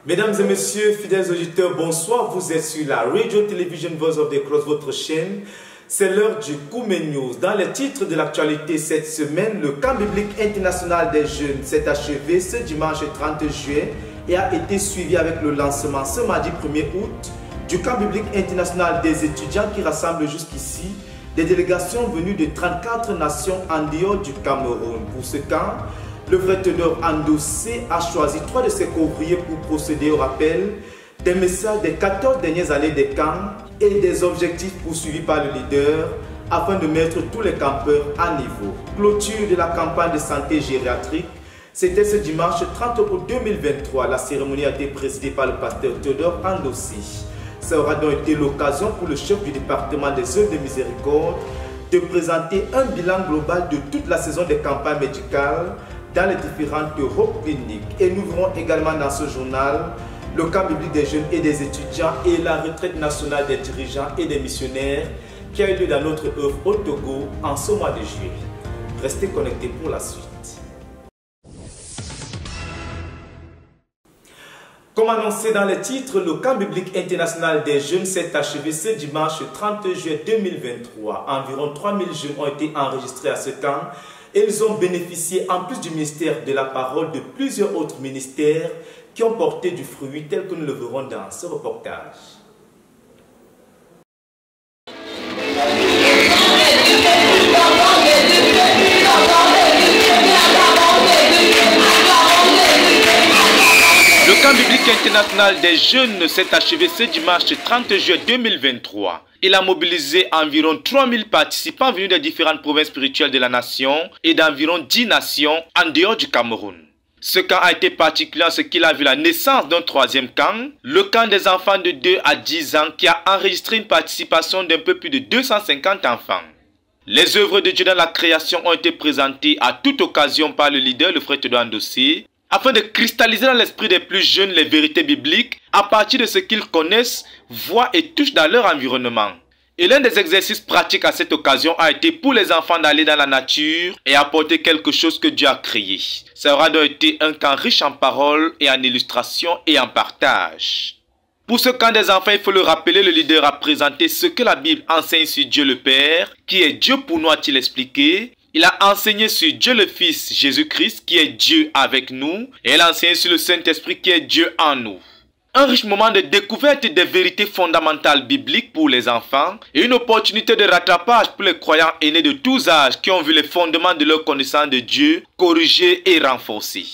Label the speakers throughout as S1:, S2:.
S1: Mesdames et messieurs, fidèles auditeurs, bonsoir. Vous êtes sur la Radio Television Voice of the Cross, votre chaîne. C'est l'heure du Koumé News. Dans les titres de l'actualité cette semaine, le camp biblique international des jeunes s'est achevé ce dimanche 30 juillet et a été suivi avec le lancement ce mardi 1er août du camp biblique international des étudiants qui rassemble jusqu'ici des délégations venues de 34 nations en dehors du Cameroun. Pour ce camp, le frère Théodore Andossé a choisi 3 de ses couvriers pour procéder au rappel des messages des 14 dernières années des camps et des objectifs poursuivis par le leader afin de mettre tous les campeurs à niveau. Clôture de la campagne de santé gériatrique, c'était ce dimanche 30 août 2023. La cérémonie a été présidée par le pasteur Théodore Andossé. Ça aura donc été l'occasion pour le chef du département des œuvres de miséricorde de présenter un bilan global de toute la saison des campagnes médicales dans les différentes cliniques. Et nous verrons également dans ce journal le camp biblique des jeunes et des étudiants et la retraite nationale des dirigeants et des missionnaires qui a eu lieu dans notre œuvre au Togo en ce mois de juillet. Restez connectés pour la suite. Comme annoncé dans les titres, le camp biblique international des jeunes s'est achevé ce dimanche 30 juillet 2023. Environ 3000 jeunes ont été enregistrés à ce camp. Et ils ont bénéficié, en plus du ministère de la parole, de plusieurs autres ministères qui ont porté du fruit, tel que nous le verrons dans ce reportage. Le camp biblique international des jeunes s'est achevé ce dimanche 30 juillet 2023. Il a mobilisé environ 3000 participants venus des différentes provinces spirituelles de la nation et d'environ 10 nations en dehors du Cameroun. Ce camp a été particulier en ce qu'il a vu la naissance d'un 3e camp, le camp des enfants de 2 à 10 ans qui a enregistré une participation d'un peu plus de 250 enfants. Les œuvres de Dieu dans la création ont été présentées à toute occasion par le leader, le frère Théodore Andossé, afin de cristalliser dans l'esprit des plus jeunes les vérités bibliques à partir de ce qu'ils connaissent, voient et touchent dans leur environnement. Et l'un des exercices pratiques à cette occasion a été pour les enfants d'aller dans la nature et apporter quelque chose que Dieu a créé. Ça aura donc été un camp riche en paroles et en illustrations et en partage. Pour ce camp des enfants, il faut le rappeler, le leader a présenté ce que la Bible enseigne sur Dieu le Père, qui est Dieu pour nous, a-t-il expliqué. Il a enseigné sur Dieu le Fils, Jésus-Christ, qui est Dieu avec nous. Et il a enseigné sur le Saint-Esprit, qui est Dieu en nous. Un riche moment de découverte des vérités fondamentales bibliques pour les enfants et une opportunité de rattrapage pour les croyants aînés de tous âges qui ont vu les fondements de leur connaissance de Dieu corrigés et renforcés.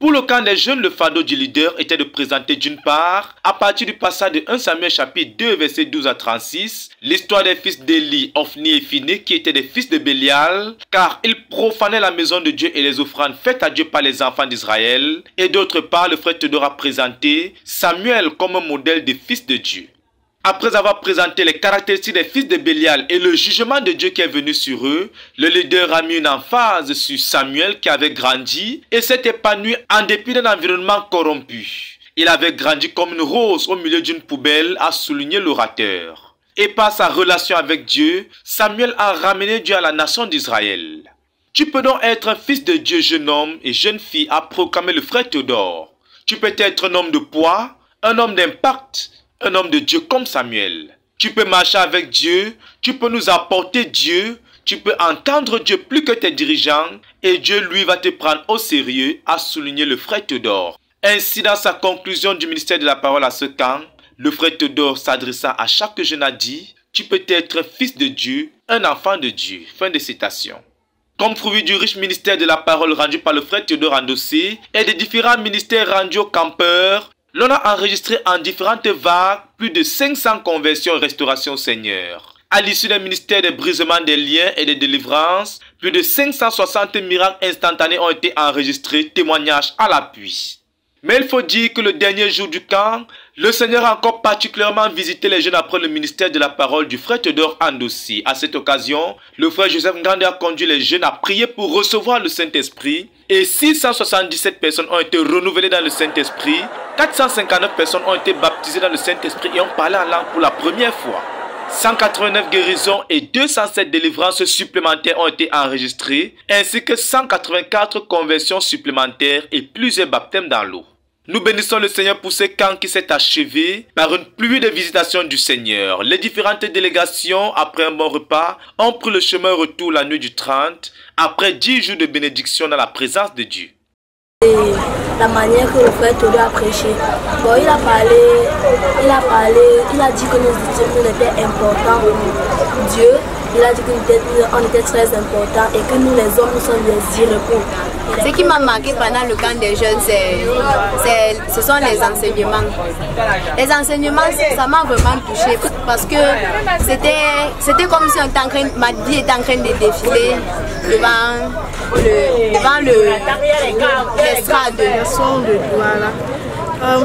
S1: Pour le camp des jeunes, le fardeau du leader était de présenter d'une part, à partir du passage de 1 Samuel chapitre 2 versets 12 à 36, l'histoire des fils d'Élie, Ophni et Phiné qui étaient des fils de Bélial, car ils profanaient la maison de Dieu et les offrandes faites à Dieu par les enfants d'Israël, et d'autre part, le frère Théodore a présenté Samuel comme un modèle des fils de Dieu. Après avoir présenté les caractéristiques des fils de Bélial et le jugement de Dieu qui est venu sur eux, le leader a mis une emphase sur Samuel qui avait grandi et s'est épanoui en dépit d'un environnement corrompu. Il avait grandi comme une rose au milieu d'une poubelle, a souligné l'orateur. Et par sa relation avec Dieu, Samuel a ramené Dieu à la nation d'Israël. Tu peux donc être un fils de Dieu, jeune homme et jeune fille, a proclamé le frère Théodore. Tu peux être un homme de poids, un homme d'impact, un homme de Dieu comme Samuel. Tu peux marcher avec Dieu, tu peux nous apporter Dieu, tu peux entendre Dieu plus que tes dirigeants et Dieu lui va te prendre au sérieux, a souligné le frère Théodore. Ainsi, dans sa conclusion du ministère de la parole à ce camp, le frère Théodore s'adressa à chaque jeune a dit « Tu peux être un fils de Dieu, un enfant de Dieu ». Fin de citation. Comme fruit du riche ministère de la parole rendu par le frère Théodore Andossé et des différents ministères rendus aux campeurs, l'on a enregistré en différentes vagues plus de 500 conversions et restaurations au Seigneur. À l'issue des ministères de brisement des liens et de délivrance, plus de 560 miracles instantanés ont été enregistrés, témoignages à l'appui. Mais il faut dire que le dernier jour du camp, le Seigneur a encore particulièrement visité les jeunes après le ministère de la parole du frère Théodore Andossé. À cette occasion, le frère Joseph Ngandé a conduit les jeunes à prier pour recevoir le Saint-Esprit et 677 personnes ont été renouvelées dans le Saint-Esprit, 459 personnes ont été baptisées dans le Saint-Esprit et ont parlé en langue pour la première fois. 189 guérisons et 207 délivrances supplémentaires ont été enregistrées, ainsi que 184 conversions supplémentaires et plusieurs baptêmes dans l'eau. Nous bénissons le Seigneur pour ce camp qui s'est achevé par une pluie de visitations du Seigneur. Les différentes délégations, après un bon repas, ont pris le chemin retour la nuit du 30, après 10 jours de bénédiction dans la présence de Dieu.
S2: Et la manière que le frère Todo a prêché, bon, il a dit que nous étions importants pour Dieu. Il a dit qu'on était très importants et que nous les hommes, nous sommes des irréprochables.
S3: Ce qui m'a marqué pendant le camp des jeunes, ce sont les enseignements. Les enseignements, ça m'a vraiment touché parce que c'était comme si ma vie était en train de défiler devant l'estrade.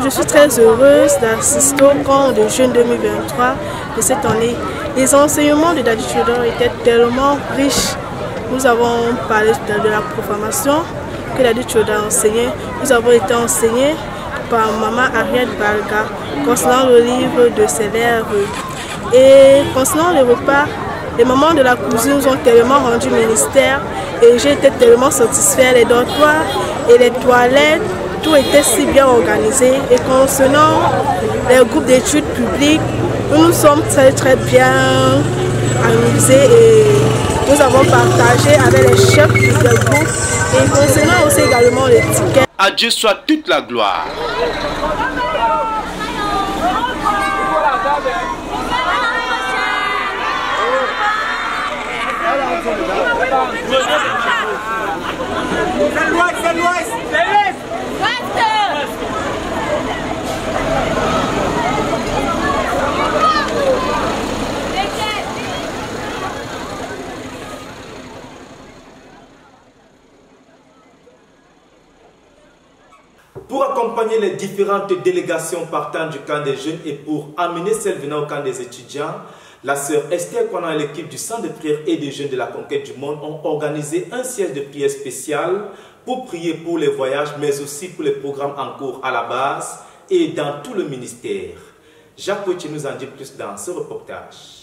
S4: Je suis très heureuse d'assister au camp de jeunes 2023 de cette année. Les enseignements de Daddy Tudor étaient tellement riches. Nous avons parlé de la proclamation que Daddy Tudor enseignait. Nous avons été enseignés par Maman Ariel Balga concernant le livre de ses lèvres. Et concernant les repas, les mamans de la cuisine nous ont tellement rendu ministère et j'ai été tellement satisfaite. Les dortoirs et les toilettes, tout était si bien organisé. Et concernant les groupes d'études publiques, nous nous sommes très bien amusés et nous avons partagé avec les chefs du groupe. Et concernant aussi également les tickets.
S1: À Dieu soit toute la gloire. Pour accompagner les différentes délégations partant du camp des jeunes et pour amener celles venant au camp des étudiants, la sœur Esther Kwana et l'équipe du Centre de prière et des jeunes de la conquête du monde ont organisé un siège de prière spécial pour prier pour les voyages, mais aussi pour les programmes en cours à la base et dans tout le ministère. Jacques Poitier nous en dit plus dans ce reportage.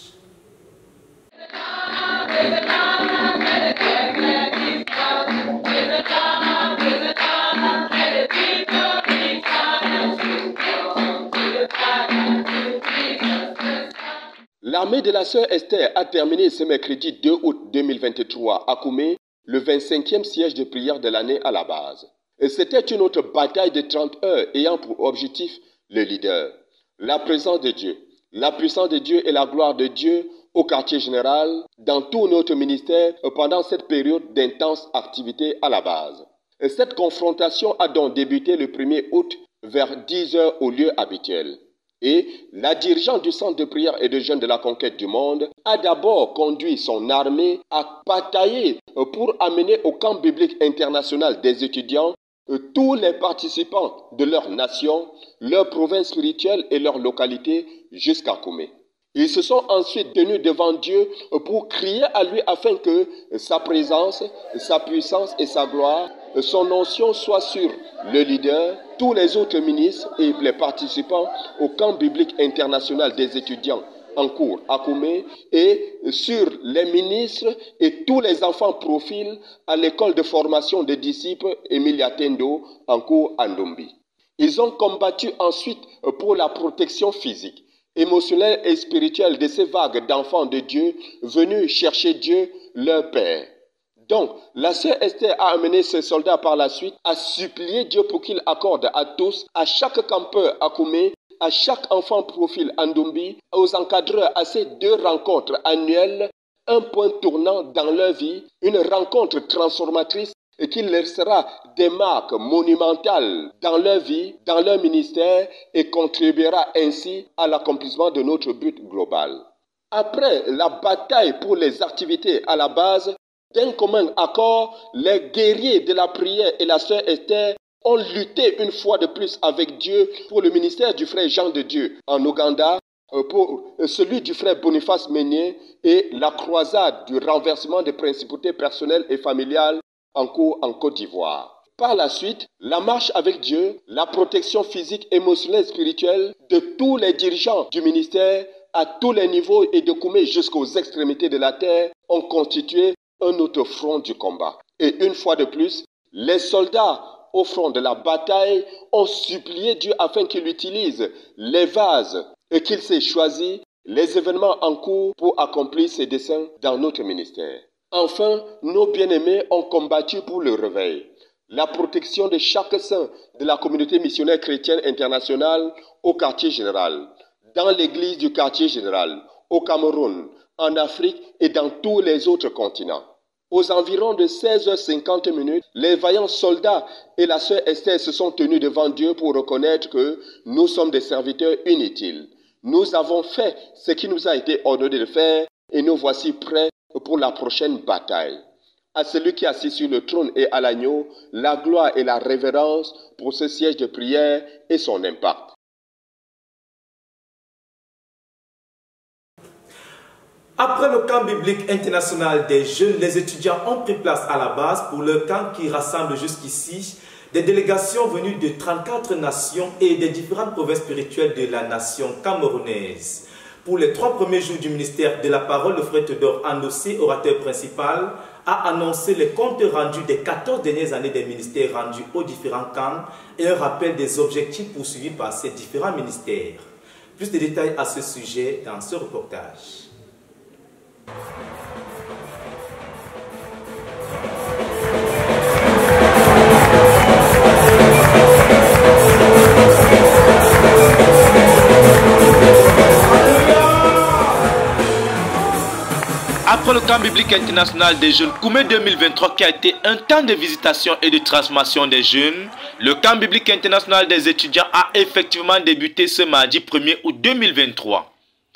S5: L'armée de la sœur Esther a terminé ce mercredi 2 août 2023 à Koumé, le 25e siège de prière de l'année à la base. Et c'était une autre bataille de 30 heures ayant pour objectif le leader, la présence de Dieu, la puissance de Dieu et la gloire de Dieu au quartier général, dans tout notre ministère pendant cette période d'intense activité à la base. Et cette confrontation a donc débuté le 1er août vers 10 heures au lieu habituel. Et la dirigeante du centre de prière et de jeunes de la conquête du monde a d'abord conduit son armée à batailler pour amener au camp biblique international des étudiants tous les participants de leur nation, leur province spirituelle et leur localité jusqu'à Koumé. Ils se sont ensuite tenus devant Dieu pour crier à lui afin que sa présence, sa puissance et sa gloire, son onction soient sur le leader, tous les autres ministres et les participants au camp biblique international des étudiants en cours à Koumé et sur les ministres et tous les enfants profils à l'école de formation des disciples Emilia Tendo en cours à Ndombi. Ils ont combattu ensuite pour la protection physique, émotionnelle et spirituelle de ces vagues d'enfants de Dieu venus chercher Dieu, leur Père. Donc, la sœur Esther a amené ses soldats par la suite à supplier Dieu pour qu'il accorde à tous, à chaque campeur à Koumé, à chaque enfant profil à Ndombi, aux encadreurs à ces 2 rencontres annuelles, un point tournant dans leur vie, une rencontre transformatrice et qui laissera des marques monumentales dans leur vie, dans leur ministère et contribuera ainsi à l'accomplissement de notre but global. Après la bataille pour les activités à la base, d'un commun accord, les guerriers de la prière et la sœur Esther ont lutté une fois de plus avec Dieu pour le ministère du frère Jean de Dieu en Ouganda, pour celui du frère Boniface Meunier et la croisade du renversement des principautés personnelles et familiales en cours en Côte d'Ivoire. Par la suite, la marche avec Dieu, la protection physique, émotionnelle et spirituelle de tous les dirigeants du ministère à tous les niveaux et de Koumé jusqu'aux extrémités de la terre ont constitué un autre front du combat. Et une fois de plus, les soldats au front de la bataille ont supplié Dieu afin qu'il utilise les vases et qu'il s'ait choisi les événements en cours pour accomplir ses desseins dans notre ministère. Enfin, nos bien-aimés ont combattu pour le réveil, la protection de chaque saint de la communauté missionnaire chrétienne internationale au quartier général, dans l'église du quartier général, au Cameroun, en Afrique et dans tous les autres continents. Aux environs de 16h50, les vaillants soldats et la sœur Esther se sont tenus devant Dieu pour reconnaître que nous sommes des serviteurs inutiles. Nous avons fait ce qui nous a été ordonné de faire et nous voici prêts pour la prochaine bataille. À celui qui est assis sur le trône et à l'agneau, la gloire et la révérence pour ce siège de prière et son impact.
S1: Après le camp biblique international des jeunes, les étudiants ont pris place à la base pour le camp qui rassemble jusqu'ici des délégations venues de 34 nations et des différentes provinces spirituelles de la nation camerounaise. Pour les 3 premiers jours du ministère de la parole, le frère Théodore Andossé, orateur principal, a annoncé les comptes rendus des 14 dernières années des ministères rendus aux différents camps et un rappel des objectifs poursuivis par ces différents ministères. Plus de détails à ce sujet dans ce reportage. Après le camp biblique international des jeunes Koumé 2023 qui a été un temps de visitation et de transformation des jeunes, le camp biblique international des étudiants a effectivement débuté ce mardi 1er août 2023.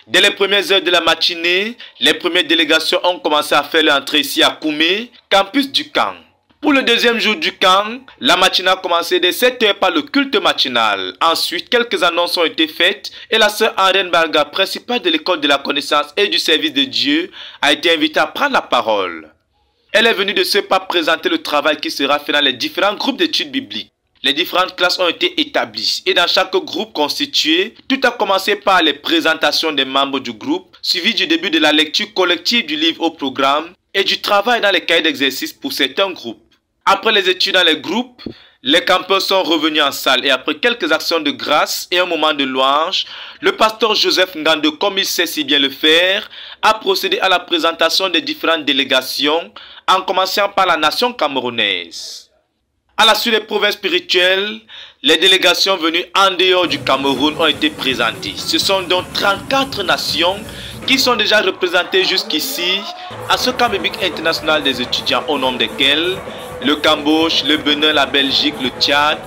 S1: Dès les premières heures de la matinée, les premières délégations ont commencé à faire leur entrée ici à Koumé, campus du camp. Pour le deuxième jour du camp, la matinée a commencé dès 7 h par le culte matinal. Ensuite, quelques annonces ont été faites et la sœur Arène Barga, principale de l'école de la connaissance et du service de Dieu, a été invitée à prendre la parole. Elle est venue de ce pas présenter le travail qui sera fait dans les différents groupes d'études bibliques. Les différentes classes ont été établies et dans chaque groupe constitué, tout a commencé par les présentations des membres du groupe, suivi du début de la lecture collective du livre au programme et du travail dans les cahiers d'exercice pour certains groupes. Après les études dans les groupes, les campeurs sont revenus en salle et après quelques actions de grâce et un moment de louange, le pasteur Joseph Ngando, comme il sait si bien le faire, a procédé à la présentation des différentes délégations en commençant par la nation camerounaise. À la suite des provinces spirituelles, les délégations venues en dehors du Cameroun ont été présentées. Ce sont donc 34 nations qui sont déjà représentées jusqu'ici à ce camp biblique international des étudiants, au nombre desquels le Cambodge, le Bénin, la Belgique, le Tchad,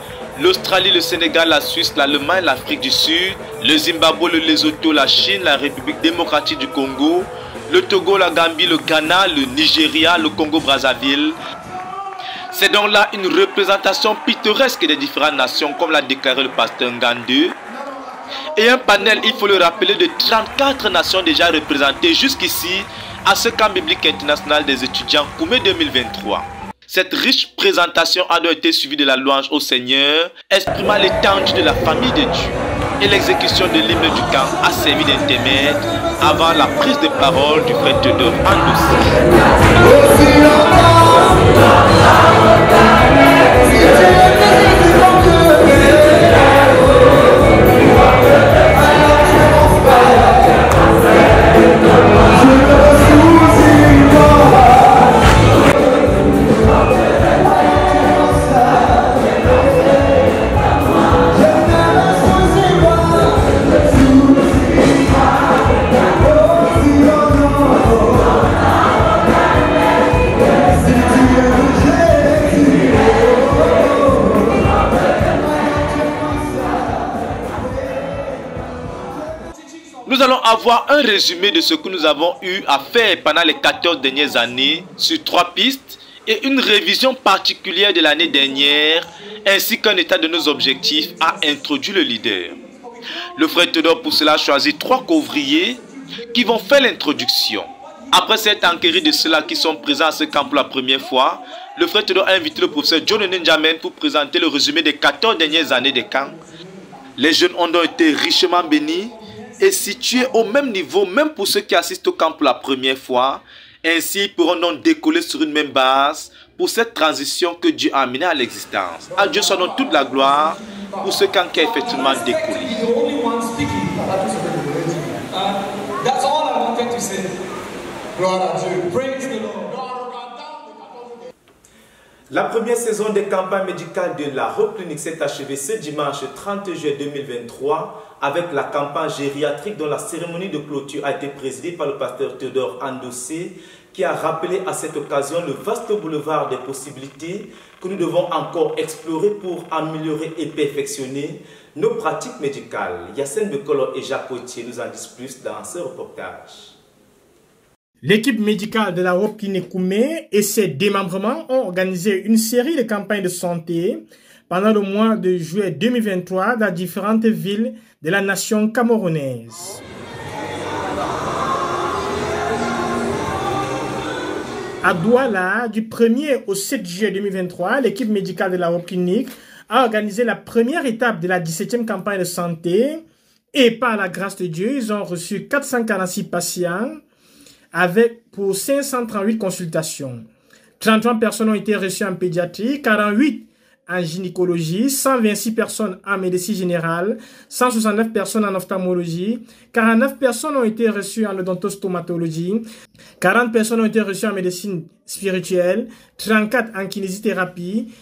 S1: l'Australie, le Sénégal, la Suisse, l'Allemagne, l'Afrique du Sud, le Zimbabwe, le Lesotho, la Chine, la République démocratique du Congo, le Togo, la Gambie, le Ghana, le Nigeria, le Congo-Brazzaville. C'est donc là une représentation pittoresque des différentes nations, comme l'a déclaré le pasteur Ngandou. Et un panel, il faut le rappeler, de 34 nations déjà représentées jusqu'ici à ce camp biblique international des étudiants Koumé 2023. Cette riche présentation a donc été suivie de la louange au Seigneur, exprimant l'étendue de la famille de Dieu. Et l'exécution de l'hymne du camp a servi d'intermède avant la prise de parole du frère Théodore Andossé. Nous allons avoir un résumé de ce que nous avons eu à faire pendant les 14 dernières années sur 3 pistes et une révision particulière de l'année dernière ainsi qu'un état de nos objectifs a introduit le leader. Le frère Théodore pour cela a choisi 3 couvriers qui vont faire l'introduction. Après s'être enquéri de ceux-là qui sont présents à ce camp pour la première fois, le frère Théodore a invité le professeur John Nenjamin pour présenter le résumé des 14 dernières années des camps. Les jeunes ont donc été richement bénis et situés au même niveau, même pour ceux qui assistent au camp pour la première fois, Ainsi, ils pourront donc décoller sur une même base pour cette transition que Dieu a amenée à l'existence. À Dieu soit donc toute la gloire pour ce camp qui a effectivement décollé.
S6: Gloire à Dieu. Praise the Lord.
S1: La première saison des campagnes médicales de la Hope Clinic s'est achevée ce dimanche 30 juillet 2023 avec la campagne gériatrique dont la cérémonie de clôture a été présidée par le pasteur Théodore Andossé qui a rappelé à cette occasion le vaste boulevard des possibilités que nous devons encore explorer pour améliorer et perfectionner nos pratiques médicales. Yacine Bekolo et Jacques Poitier nous en disent plus dans ce reportage.
S7: L'équipe médicale de la Hope Clinic Koumé et ses démembrements ont organisé une série de campagnes de santé pendant le mois de juillet 2023 dans différentes villes de la nation camerounaise. À Douala, du 1er au 7 juillet 2023, l'équipe médicale de la Hope Clinic a organisé la première étape de la 17e campagne de santé et par la grâce de Dieu, ils ont reçu 446 patients avec pour 538 consultations. 33 personnes ont été reçues en pédiatrie, 48 en gynécologie, 126 personnes en médecine générale, 169 personnes en ophtalmologie, 49 personnes ont été reçues en odontostomatologie, 40 personnes ont été reçues en médecine spirituelle, 34 en kinésithérapie,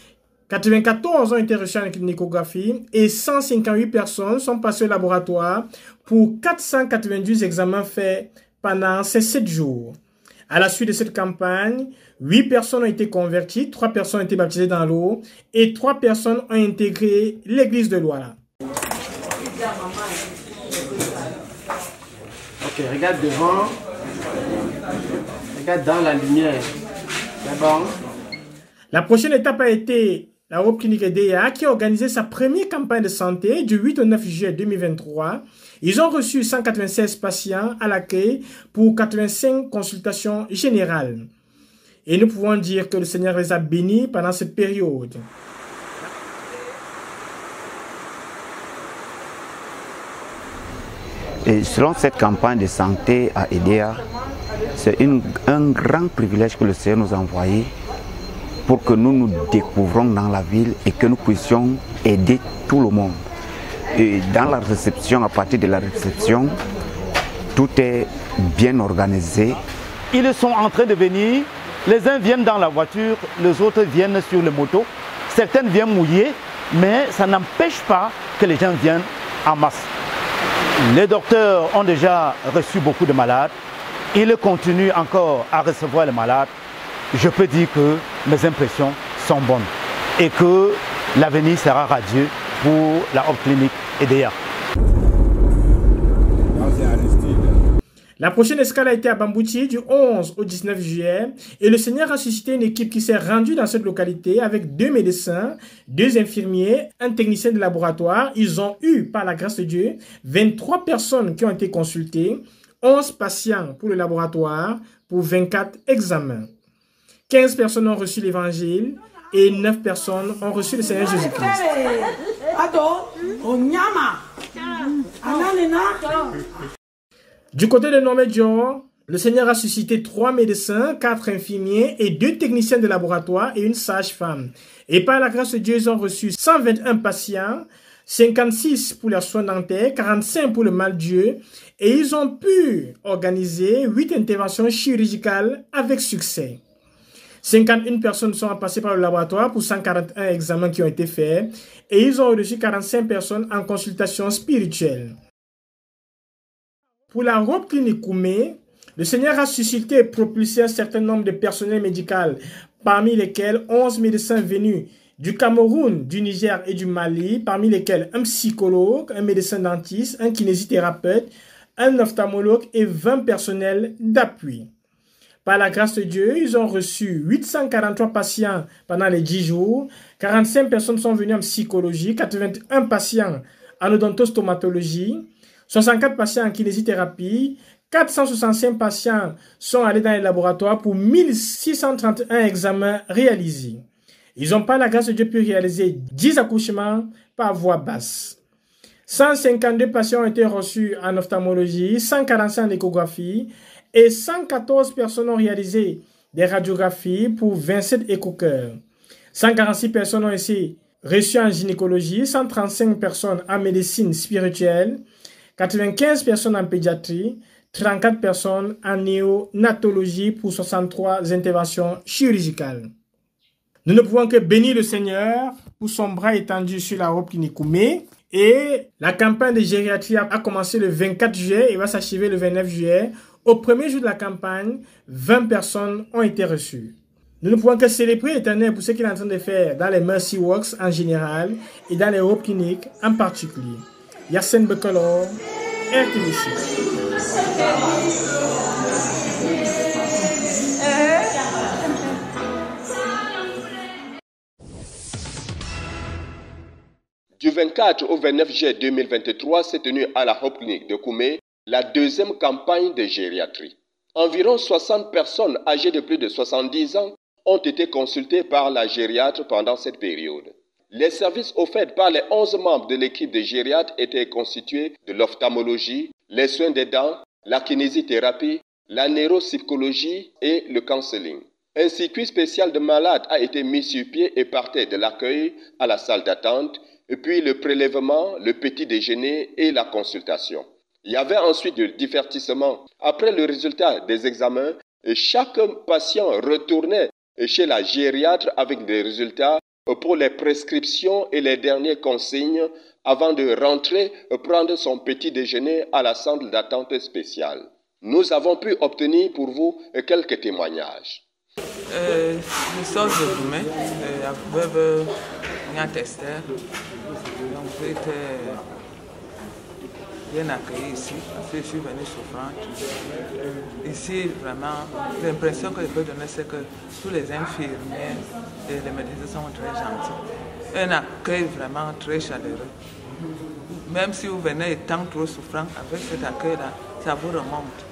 S7: 94 ont été reçues en clinicographie et 158 personnes sont passées au laboratoire pour 492 examens faits pendant ces 7 jours. À la suite de cette campagne, 8 personnes ont été converties, 3 personnes ont été baptisées dans l'eau et 3 personnes ont intégré l'église de Douala.
S8: Ok, regarde devant, regarde dans la lumière. C'est bon.
S7: La prochaine étape a été la Hope Clinic EDEA qui a organisé sa première campagne de santé du 8 au 9 juillet 2023. Ils ont reçu 196 patients à l'accueil pour 85 consultations générales. Et nous pouvons dire que le Seigneur les a bénis pendant cette période.
S9: Et selon cette campagne de santé à EDEA, c'est un grand privilège que le Seigneur nous a envoyé pour que nous nous découvrons dans la ville et que nous puissions aider tout le monde. Et dans la réception, à partir de la réception, tout est bien organisé.
S10: Ils sont en train de venir, les uns viennent dans la voiture, les autres viennent sur les motos. Certaines viennent mouiller, mais ça n'empêche pas que les gens viennent en masse. Les docteurs ont déjà reçu beaucoup de malades. Ils continuent encore à recevoir les malades. Je peux dire que mes impressions sont bonnes et que l'avenir sera radieux pour la Hope Clinic EDEA.
S7: La prochaine escale a été à Bambouti du 11 au 19 juillet et le Seigneur a suscité une équipe qui s'est rendue dans cette localité avec 2 médecins, 2 infirmiers, un technicien de laboratoire. Ils ont eu, par la grâce de Dieu, 23 personnes qui ont été consultées, 11 patients pour le laboratoire pour 24 examens. 15 personnes ont reçu l'évangile et 9 personnes ont reçu le Seigneur Jésus-Christ. Du côté de Nomédior, le Seigneur a suscité 3 médecins, 4 infirmiers et 2 techniciens de laboratoire et une sage-femme. Et par la grâce de Dieu, ils ont reçu 121 patients, 56 pour leurs soins dentaires, 45 pour le mal-dieu et ils ont pu organiser 8 interventions chirurgicales avec succès. 51 personnes sont passées par le laboratoire pour 141 examens qui ont été faits et ils ont reçu 45 personnes en consultation spirituelle. Pour la Hope Clinic Koumé, le Seigneur a suscité et propulsé un certain nombre de personnels médicaux, parmi lesquels 11 médecins venus du Cameroun, du Niger et du Mali, parmi lesquels un psychologue, un médecin dentiste, un kinésithérapeute, un ophtalmologue et 20 personnels d'appui. Par la grâce de Dieu, ils ont reçu 843 patients pendant les 10 jours, 45 personnes sont venues en psychologie, 81 patients en odontostomatologie, 64 patients en kinésithérapie, 465 patients sont allés dans les laboratoires pour 1631 examens réalisés. Ils ont par la grâce de Dieu pu réaliser 10 accouchements par voie basse. 152 patients ont été reçus en ophtalmologie, 145 en échographie et 114 personnes ont réalisé des radiographies pour 27 éco-cœurs. 146 personnes ont été reçues en gynécologie, 135 personnes en médecine spirituelle, 95 personnes en pédiatrie, 34 personnes en néonatologie pour 63 interventions chirurgicales. Nous ne pouvons que bénir le Seigneur pour son bras étendu sur la robe clinique Koumé. Et la campagne de gériatrie a commencé le 24 juillet et va s'achever le 29 juillet. Au premier jour de la campagne, 20 personnes ont été reçues. Nous ne pouvons que célébrer l'Éternel pour ce qu'il est en train de faire dans les Mercy Works en général et dans les robes cliniques en particulier. Yassine Bekolor, RTVC.
S5: Du 24 au 29 juillet 2023 s'est tenue à la Hope Clinic de Koumé la deuxième campagne de gériatrie. Environ 60 personnes âgées de plus de 70 ans ont été consultées par la gériatre pendant cette période. Les services offerts par les 11 membres de l'équipe de gériatres étaient constitués de l'ophtalmologie, les soins des dents, la kinésithérapie, la neuropsychologie et le counseling. Un circuit spécial de malades a été mis sur pied et partait de l'accueil à la salle d'attente, et puis le prélèvement, le petit déjeuner et la consultation. Il y avait ensuite le divertissement. Après le résultat des examens, chaque patient retournait chez la gériatre avec des résultats pour les prescriptions et les dernières consignes avant de rentrer prendre son petit déjeuner à la salle d'attente spéciale. Nous avons pu obtenir pour vous quelques témoignages.
S11: Je sors de Koumé, la veuve Niatester. Donc j'ai été bien accueilli ici, parce que je suis venue souffrante. Ici, vraiment, l'impression que je peux donner, c'est que tous les infirmiers et les médecins sont très gentils. Un accueil vraiment très chaleureux. Même si vous venez étant trop souffrant, avec cet accueil-là, ça vous remonte.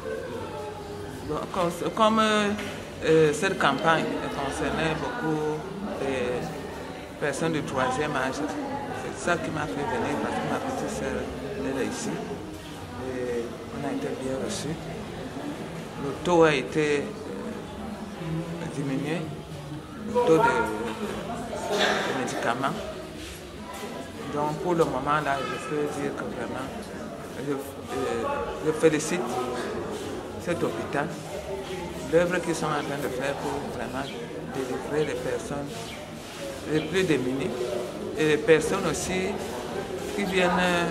S11: Donc, comme cette campagne concernait beaucoup de personnes du 3e âge, c'est ça qui m'a fait venir, parce que ma petite sœur, elle est ici. Et on a été bien reçus. Le taux a été diminué, le taux de médicaments. Donc pour le moment, là, je peux dire que vraiment, je félicite cet hôpital, l'œuvre qu'ils sont en train de faire pour vraiment délivrer les personnes les plus démunies et les personnes aussi qui viennent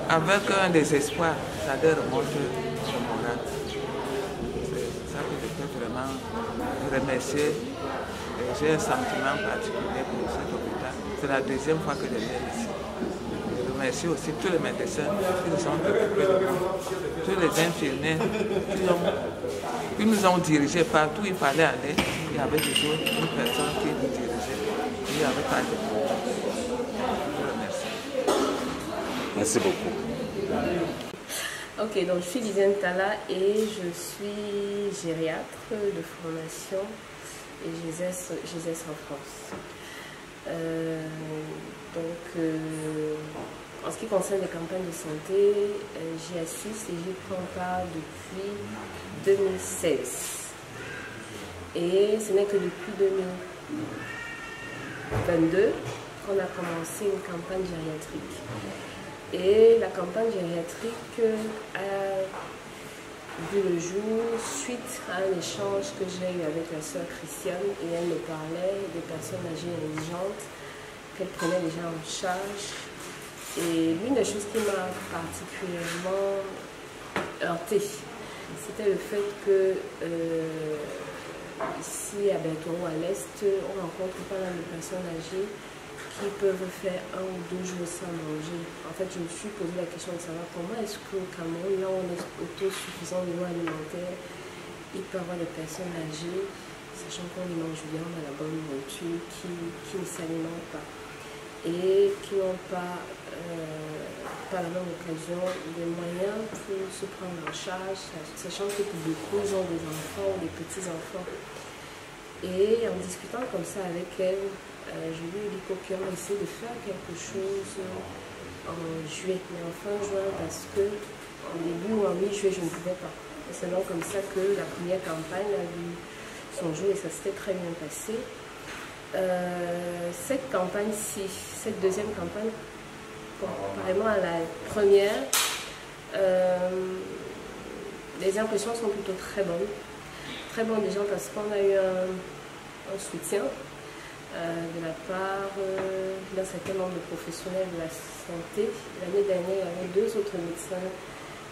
S11: avec un désespoir, ça leur remonte le moral. C'est ça que je peux vraiment remercier. J'ai un sentiment particulier pour cet hôpital. C'est la deuxième fois que je viens ici. Je remercie aussi tous les médecins qui nous ont occupés de nous, tous les infirmiers qui nous ont dirigés partout où il fallait aller. Il y avait toujours une personne qui nous dirigeait. Il n'y avait pas de problème. Je remercie.
S5: Merci beaucoup.
S12: Ok, donc je suis Lisiane Tala et je suis gériatre de formation et j'exerce en France. En ce qui concerne les campagnes de santé, j'y assiste et j'y prends part depuis 2016. Et ce n'est que depuis 2022 qu'on a commencé une campagne gériatrique. Et la campagne gériatrique a vu le jour suite à un échange que j'ai eu avec la sœur Christiane, et elle me parlait des personnes âgées et indigentes qu'elle prenait déjà en charge. Et l'une des choses qui m'a particulièrement heurtée, c'était le fait que ici à Bertoua ou à l'Est, on rencontre pas mal de personnes âgées qui peuvent faire 1 ou 2 jours sans manger. En fait, je me suis posé la question de savoir comment est-ce qu'au Cameroun, là on est autosuffisant au niveau alimentaire, il peut y avoir des personnes âgées, sachant qu'on les mange bien, on a la bonne nourriture, qui ne s'alimentent pas et qui n'ont pas, par la même occasion, des moyens pour se prendre en charge, sachant que pour beaucoup, ils ont des enfants ou des petits-enfants. Et en discutant comme ça avec elle, je lui ai dit qu'on essaie de faire quelque chose en juillet, mais en fin juin, parce que en début ou en mi-juillet, je ne pouvais pas. C'est donc comme ça que la première campagne a vu son jour et ça s'était très bien passé. Cette campagne-ci, cette deuxième campagne, comparément à la première, les impressions sont plutôt très bonnes. Très bonnes déjà parce qu'on a eu un soutien de la part d'un certain nombre de professionnels de la santé. L'année dernière, il y avait 2 autres médecins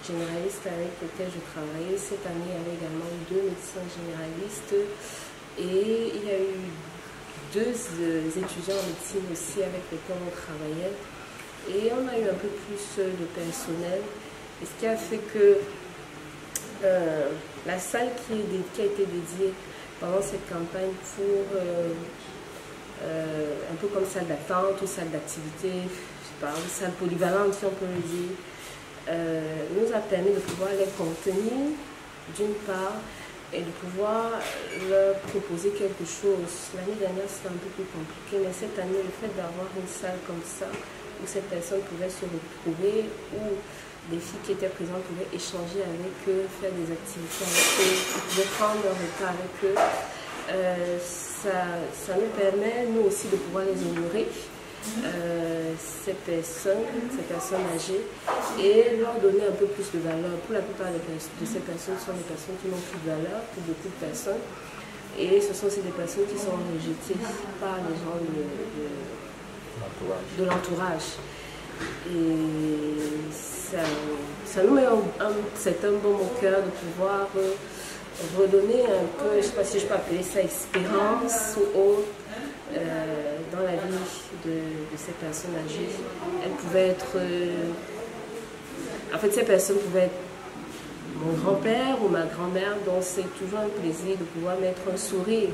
S12: généralistes avec lesquels je travaillais. Cette année, il y avait également 2 médecins généralistes et il y a eu 2 étudiants en médecine aussi avec lesquels on travaillait. Et on a eu un peu plus de personnel. Et ce qui a fait que la salle qui a été dédiée pendant cette campagne pour un peu comme salle d'attente ou salle d'activité, je sais pas, ou salle polyvalente si on peut le dire, nous a permis de pouvoir les contenir d'une part et de pouvoir leur proposer quelque chose. L'année dernière c'était un peu plus compliqué, mais cette année le fait d'avoir une salle comme ça où ces personnes pouvaient se retrouver, où des filles qui étaient présentes pouvaient échanger avec eux, faire des activités avec eux, ils pouvaient prendre leur repas avec eux. Ça nous permet, nous aussi, de pouvoir les honorer, ces personnes âgées, et leur donner un peu plus de valeur. Pour la plupart de ces personnes, ce sont des personnes qui n'ont plus de valeur pour beaucoup de personnes. Et ce sont aussi des personnes qui sont rejetées par les gens de l'entourage. Et ça nous met c'est un bon au cœur de pouvoir redonner un peu, je ne sais pas si je peux appeler ça espérance ou autre, dans la vie de ces personnes âgées. Elles pouvaient être... en fait, ces personnes pouvaient être mon grand-père ou ma grand-mère, donc c'est toujours un plaisir de pouvoir mettre un sourire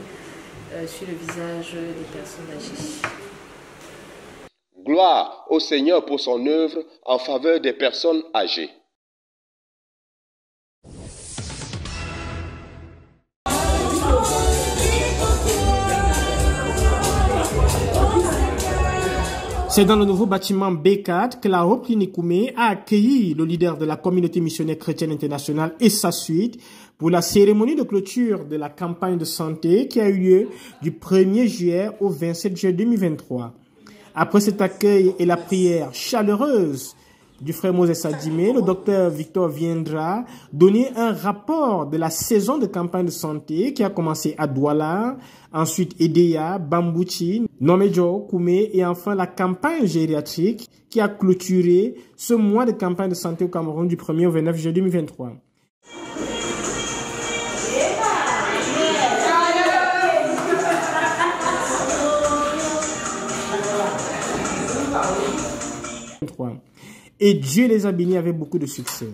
S12: sur le visage des personnes âgées.
S5: Gloire au Seigneur pour son œuvre en faveur des personnes âgées.
S7: C'est dans le nouveau bâtiment B4 que la Hope Clinic Koumé a accueilli le leader de la communauté missionnaire chrétienne internationale et sa suite pour la cérémonie de clôture de la campagne de santé qui a eu lieu du 1er juillet au 27 juillet 2023. Après cet accueil et la prière chaleureuse du frère Moses Adimé, le docteur Victor viendra donner un rapport de la saison de campagne de santé qui a commencé à Douala, ensuite Edea, Bambouchi, Nomejo, Koumé et enfin la campagne gériatrique qui a clôturé ce mois de campagne de santé au Cameroun du 1er au 29 juillet 2023. Et Dieu les a bénis avec beaucoup de succès.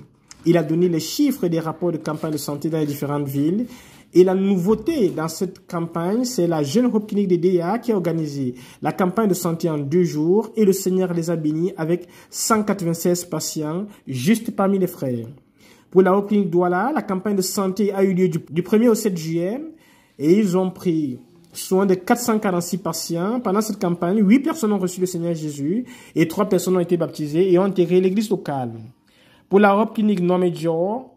S7: Il a donné les chiffres des rapports de campagne de santé dans les différentes villes. Et la nouveauté dans cette campagne, c'est la jeune Hope Clinic de DEA qui a organisé la campagne de santé en 2 jours. Et le Seigneur les a bénis avec 196 patients juste parmi les frères. Pour la Hope Clinic Douala, la campagne de santé a eu lieu du 1er au 7 juillet. Et ils ont pris soin de 446 patients. Pendant cette campagne, 8 personnes ont reçu le Seigneur Jésus et 3 personnes ont été baptisées et ont intégré l'église locale. Pour la Hope Clinic Nomejo,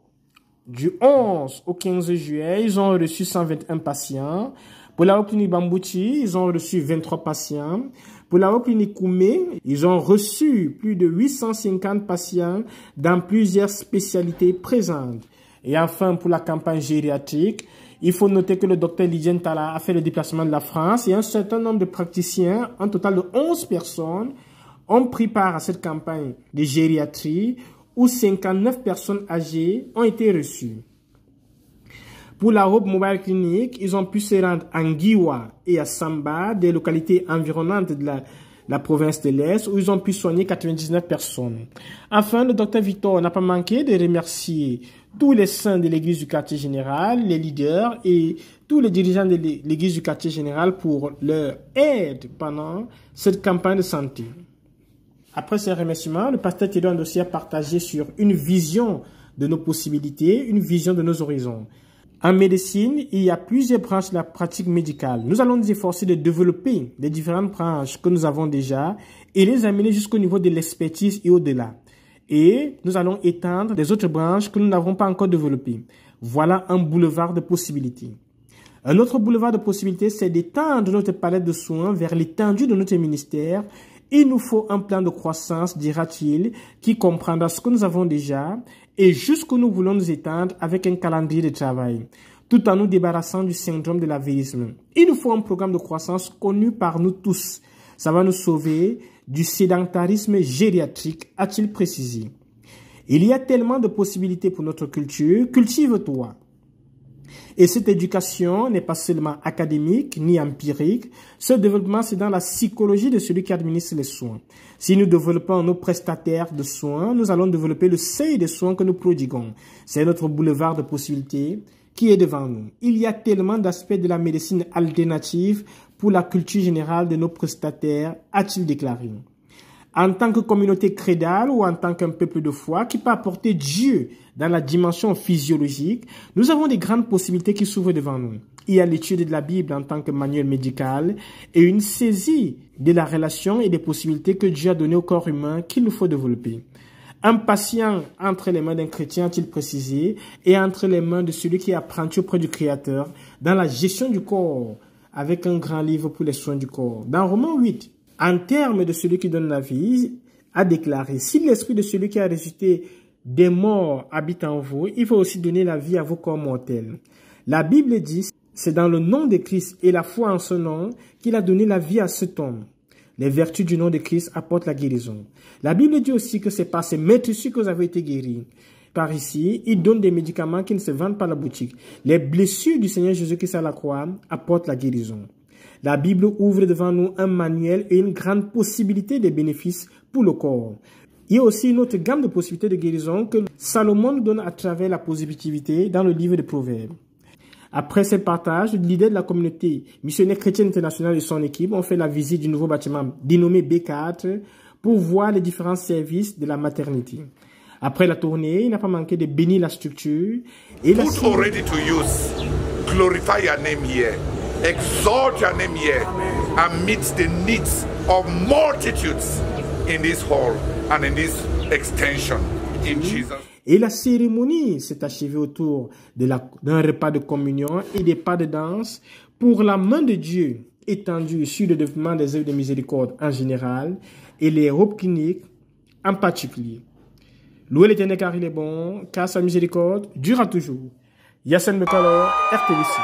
S7: du 11 au 15 juillet, ils ont reçu 121 patients. Pour la Hope Clinic Bambouchi, ils ont reçu 23 patients. Pour la Hope Clinic Koumé, ils ont reçu plus de 850 patients dans plusieurs spécialités présentes. Et enfin, pour la campagne gériatrique, il faut noter que le docteur Lydiane Tala a fait le déplacement de la France et un certain nombre de praticiens, un total de 11 personnes, ont pris part à cette campagne de gériatrie où 59 personnes âgées ont été reçues. Pour la Hope Mobile Clinic, ils ont pu se rendre à Ngiwa et à Samba, des localités environnantes de la province de l'Est, où ils ont pu soigner 99 personnes. Enfin, le docteur Victor n'a pas manqué de remercier tous les saints de l'église du quartier général, les leaders et tous les dirigeants de l'église du quartier général pour leur aide pendant cette campagne de santé. Après ces remerciements, le pasteur Théodore Ndossi a partagé sur une vision de nos possibilités, une vision de nos horizons. En médecine, il y a plusieurs branches de la pratique médicale. Nous allons nous efforcer de développer les différentes branches que nous avons déjà et les amener jusqu'au niveau de l'expertise et au-delà. Et nous allons étendre des autres branches que nous n'avons pas encore développées. Voilà un boulevard de possibilités. Un autre boulevard de possibilités, c'est d'étendre notre palette de soins vers l'étendue de notre ministère. Il nous faut un plan de croissance, dira-t-il, qui comprendra ce que nous avons déjà et jusqu'où nous voulons nous étendre avec un calendrier de travail, tout en nous débarrassant du syndrome de l'avéisme. Il nous faut un programme de croissance connu par nous tous. Ça va nous sauver du sédentarisme gériatrique, a-t-il précisé. Il y a tellement de possibilités pour notre culture, cultive-toi. Et cette éducation n'est pas seulement académique ni empirique. Ce développement, c'est dans la psychologie de celui qui administre les soins. Si nous développons nos prestataires de soins, nous allons développer le seuil des soins que nous prodiguons. C'est notre boulevard de possibilités qui est devant nous. Il y a tellement d'aspects de la médecine alternative pour la culture générale de nos prestataires, a-t-il déclaré. En tant que communauté crédale ou en tant qu'un peuple de foi qui peut apporter Dieu dans la dimension physiologique, nous avons des grandes possibilités qui s'ouvrent devant nous. Il y a l'étude de la Bible en tant que manuel médical et une saisie de la relation et des possibilités que Dieu a données au corps humain qu'il nous faut développer. Un patient entre les mains d'un chrétien, a-t-il précisé, et entre les mains de celui qui est apprenti auprès du Créateur dans la gestion du corps, avec un grand livre pour les soins du corps. Dans Romains 8, en termes de celui qui donne la vie, a déclaré, si l'esprit de celui qui a ressuscité des morts habite en vous, il faut aussi donner la vie à vos corps mortels. La Bible dit, c'est dans le nom de Christ et la foi en son nom qu'il a donné la vie à cet homme. Les vertus du nom de Christ apportent la guérison. La Bible dit aussi que c'est par ces maîtresses que vous avez été guéris. Par ici, il donne des médicaments qui ne se vendent pas à la boutique. Les blessures du Seigneur Jésus-Christ à la croix apportent la guérison. La Bible ouvre devant nous un manuel et une grande possibilité de bénéfices pour le corps. Il y a aussi une autre gamme de possibilités de guérison que Salomon nous donne à travers la positivité dans le livre des Proverbes. Après ce partage, le leader de la communauté missionnaire chrétienne internationale et son équipe ont fait la visite du nouveau bâtiment dénommé B4 pour voir les différents services de la maternité. Après la tournée, il n'a pas manqué de bénir la structure. Et
S13: Put already to use. Glorify your name here. Exalt your name here amidst the needs of multitudes in this hall and in this extension. In Jesus.
S7: Et la cérémonie s'est achevée autour d'un repas de communion et des pas de danse pour la main de Dieu étendue sur le développement des œuvres de miséricorde en général et les robes cliniques en particulier. Louez l'Éternel car il est bon, car sa miséricorde durera toujours. Yassine Mekalo, RTVC.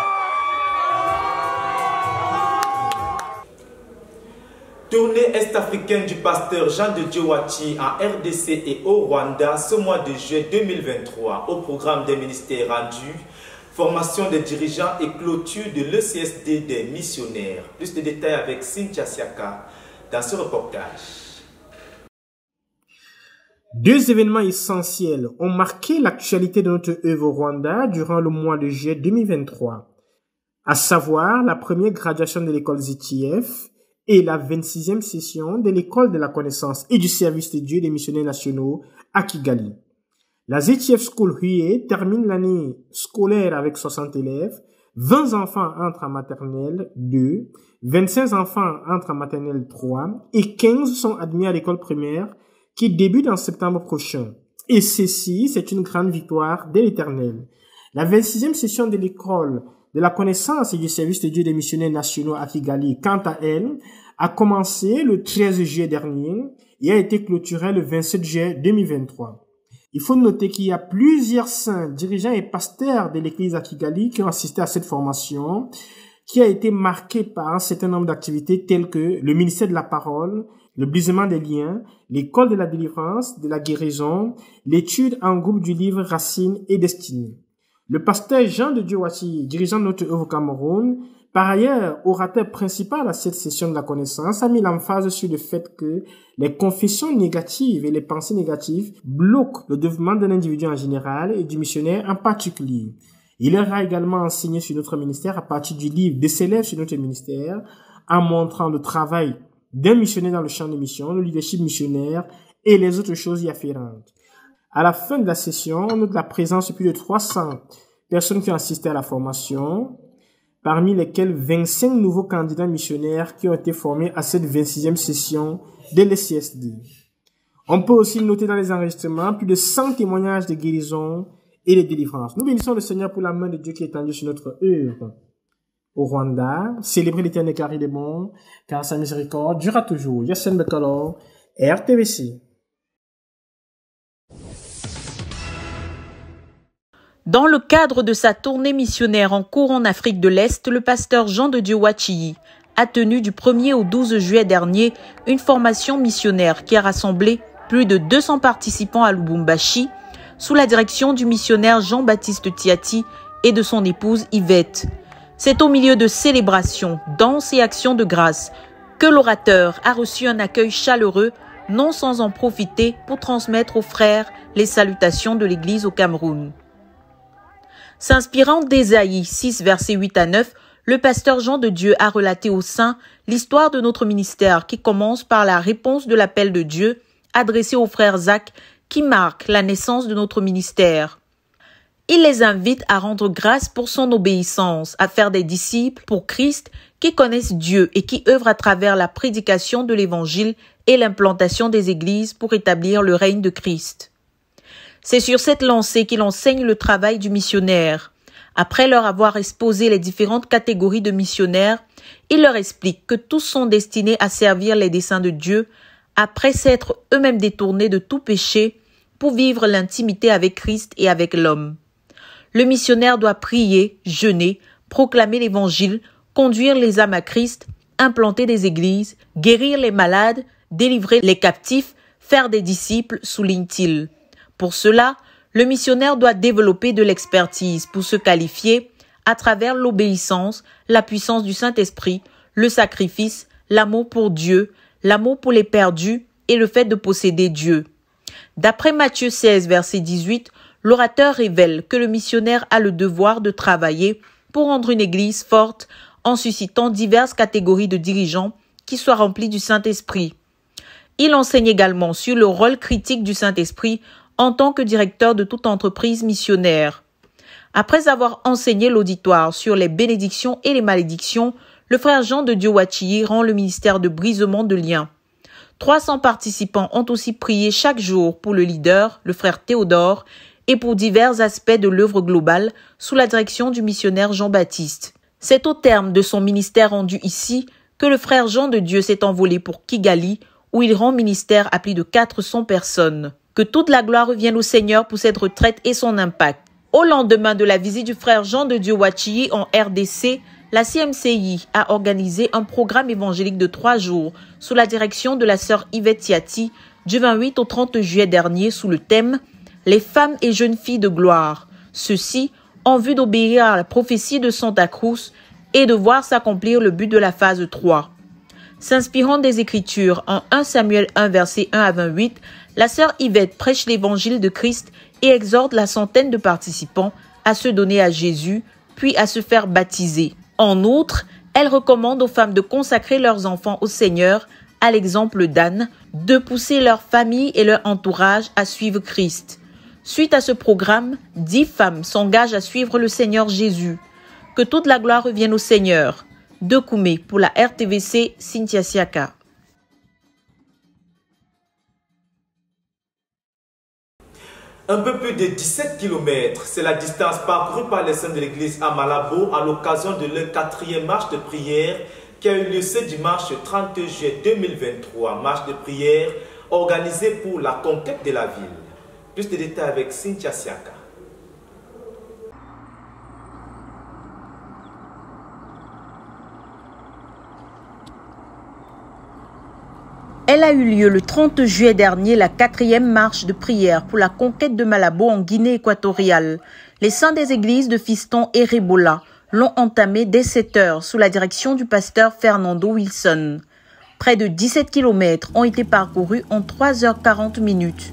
S1: Tournée est-africaine du pasteur Jean de Dieu Wachi en RDC et au Rwanda ce mois de juillet 2023 au programme des ministères rendus, formation des dirigeants et clôture de l'ECSD des missionnaires. Plus de détails avec Cynthia Siaka dans ce reportage.
S7: Deux événements essentiels ont marqué l'actualité de notre œuvre au Rwanda durant le mois de juillet 2023, à savoir la première graduation de l'école ZTF et la 26e session de l'école de la connaissance et du service de Dieu des missionnaires nationaux à Kigali. La ZTF School Huye termine l'année scolaire avec 60 élèves, 20 enfants entrent en maternelle 2, 25 enfants entrent en maternelle 3 et 15 sont admis à l'école primaire qui débute en septembre prochain. Et ceci, c'est une grande victoire de l'Éternel. La 26e session de l'école de la connaissance et du service de Dieu des missionnaires nationaux à Kigali, quant à elle, a commencé le 13 juillet dernier et a été clôturée le 27 juillet 2023. Il faut noter qu'il y a plusieurs saints, dirigeants et pasteurs de l'église à Kigali qui ont assisté à cette formation, qui a été marquée par un certain nombre d'activités telles que le ministère de la parole, le brisement des liens, l'école de la délivrance, de la guérison, l'étude en groupe du livre Racines et Destinées. Le pasteur Jean de Dieu Wachi, dirigeant de notre œuvre au Cameroun, par ailleurs, orateur principal à cette session de la connaissance, a mis l'emphase sur le fait que les confessions négatives et les pensées négatives bloquent le développement d'un individu en général et du missionnaire en particulier. Il leur a également enseigné sur notre ministère à partir du livre des élèves sur notre ministère, en montrant le travail d'un missionnaire dans le champ de mission, le leadership missionnaire et les autres choses y afférentes. À la fin de la session, on note la présence de plus de 300 personnes qui ont assisté à la formation, parmi lesquels 25 nouveaux candidats missionnaires qui ont été formés à cette 26e session de l'ECSD. On peut aussi noter dans les enregistrements plus de 100 témoignages de guérison et de délivrance. Nous bénissons le Seigneur pour la main de Dieu qui est étendue sur notre œuvre. Au Rwanda, célébrer l'Éternel car il est bon, car sa miséricorde durera toujours. Yassine Bekalo, RTVC.
S14: Dans le cadre de sa tournée missionnaire en cours en Afrique de l'Est, le pasteur Jean de Dieu Wachiyi a tenu du 1er au 12 juillet dernier une formation missionnaire qui a rassemblé plus de 200 participants à Lubumbashi sous la direction du missionnaire Jean-Baptiste Tiati et de son épouse Yvette. C'est au milieu de célébrations, danses et actions de grâce que l'orateur a reçu un accueil chaleureux, non sans en profiter pour transmettre aux frères les salutations de l'Église au Cameroun. S'inspirant d'Ésaïe 6, versets 8 à 9, le pasteur Jean de Dieu a relaté aux saints l'histoire de notre ministère qui commence par la réponse de l'appel de Dieu adressé au frère Zach qui marque la naissance de notre ministère. Il les invite à rendre grâce pour son obéissance, à faire des disciples pour Christ qui connaissent Dieu et qui œuvrent à travers la prédication de l'Évangile et l'implantation des églises pour établir le règne de Christ. C'est sur cette lancée qu'il enseigne le travail du missionnaire. Après leur avoir exposé les différentes catégories de missionnaires, il leur explique que tous sont destinés à servir les desseins de Dieu, après s'être eux-mêmes détournés de tout péché pour vivre l'intimité avec Christ et avec l'homme. Le missionnaire doit prier, jeûner, proclamer l'Évangile, conduire les âmes à Christ, implanter des églises, guérir les malades, délivrer les captifs, faire des disciples, souligne-t-il. Pour cela, le missionnaire doit développer de l'expertise pour se qualifier à travers l'obéissance, la puissance du Saint-Esprit, le sacrifice, l'amour pour Dieu, l'amour pour les perdus et le fait de posséder Dieu. D'après Matthieu 16, verset 18, l'orateur révèle que le missionnaire a le devoir de travailler pour rendre une église forte en suscitant diverses catégories de dirigeants qui soient remplis du Saint-Esprit. Il enseigne également sur le rôle critique du Saint-Esprit en tant que directeur de toute entreprise missionnaire. Après avoir enseigné l'auditoire sur les bénédictions et les malédictions, le frère Jean de Dieu Wachiyi rend le ministère de brisement de liens. 300 participants ont aussi prié chaque jour pour le leader, le frère Théodore, et pour divers aspects de l'œuvre globale sous la direction du missionnaire Jean-Baptiste. C'est au terme de son ministère rendu ici que le frère Jean de Dieu s'est envolé pour Kigali, où il rend ministère à plus de 400 personnes. Que toute la gloire revienne au Seigneur pour cette retraite et son impact. Au lendemain de la visite du frère Jean de Dieu Wachiyi en RDC, la CMCI a organisé un programme évangélique de 3 jours sous la direction de la sœur Yvette Tiati du 28 au 30 juillet dernier sous le thème « Les femmes et jeunes filles de gloire ». Ceci en vue d'obéir à la prophétie de Santa Cruz et de voir s'accomplir le but de la phase 3. S'inspirant des Écritures en 1 Samuel 1 verset 1 à 28, la sœur Yvette prêche l'évangile de Christ et exhorte la centaine de participants à se donner à Jésus, puis à se faire baptiser. En outre, elle recommande aux femmes de consacrer leurs enfants au Seigneur, à l'exemple d'Anne, de pousser leur famille et leur entourage à suivre Christ. Suite à ce programme, 10 femmes s'engagent à suivre le Seigneur Jésus. Que toute la gloire revienne au Seigneur. De Koumé pour la RTVC, Cynthia Siaka.
S1: Un peu plus de 17 km, c'est la distance parcourue par les saints de l'église à Malabo à l'occasion de leur 4e marche de prière qui a eu lieu ce dimanche 30 juillet 2023. Marche de prière organisée pour la conquête de la ville. Plus de détails avec Cynthia Siaka.
S14: Elle a eu lieu le 30 juillet dernier, la 4e marche de prière pour la conquête de Malabo en Guinée équatoriale. Les saints des églises de Fiston et Rebola l'ont entamée dès 7 heures sous la direction du pasteur Fernando Wilson. Près de 17 km ont été parcourus en 3h40 minutes.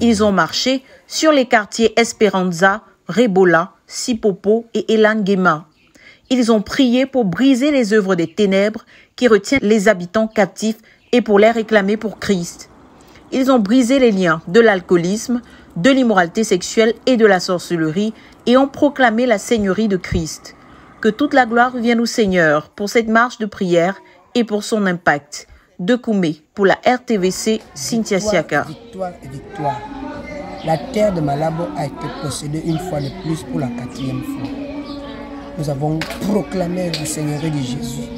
S14: Ils ont marché sur les quartiers Esperanza, Rebola, Sipopo et Elangema. Ils ont prié pour briser les œuvres des ténèbres qui retiennent les habitants captifs et pour les réclamer pour Christ. Ils ont brisé les liens de l'alcoolisme, de l'immoralité sexuelle et de la sorcellerie et ont proclamé la seigneurie de Christ. Que toute la gloire revienne au Seigneur pour cette marche de prière et pour son impact. De Koumé pour la RTVC, Cynthia Siaka.
S15: Victoire et victoire. La terre de Malabo a été possédée une fois de plus pour la 4e fois. Nous avons proclamé la Seigneurie de Jésus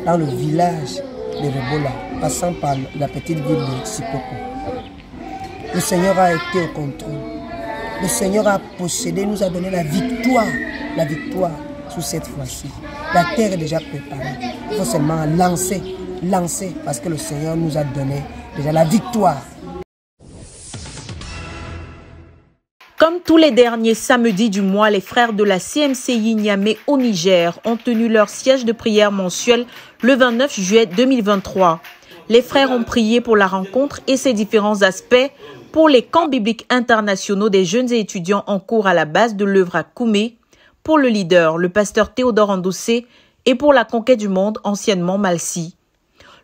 S15: dans le village de Rebola, passant par la petite ville de Sipoko. Le Seigneur a été au contrôle. Le Seigneur a possédé, nous a donné la victoire sur cette fois-ci. La terre est déjà préparée. Il faut seulement lancer, parce que le Seigneur nous a donné déjà la victoire.
S14: Comme tous les derniers samedis du mois, les frères de la CMCI Niamey au Niger ont tenu leur siège de prière mensuel le 29 juillet 2023. Les frères ont prié pour la rencontre et ses différents aspects pour les camps bibliques internationaux des jeunes et étudiants en cours à la base de l'œuvre à Koumé, pour le leader, le pasteur Théodore Andossé, et pour la conquête du monde, anciennement Malsi.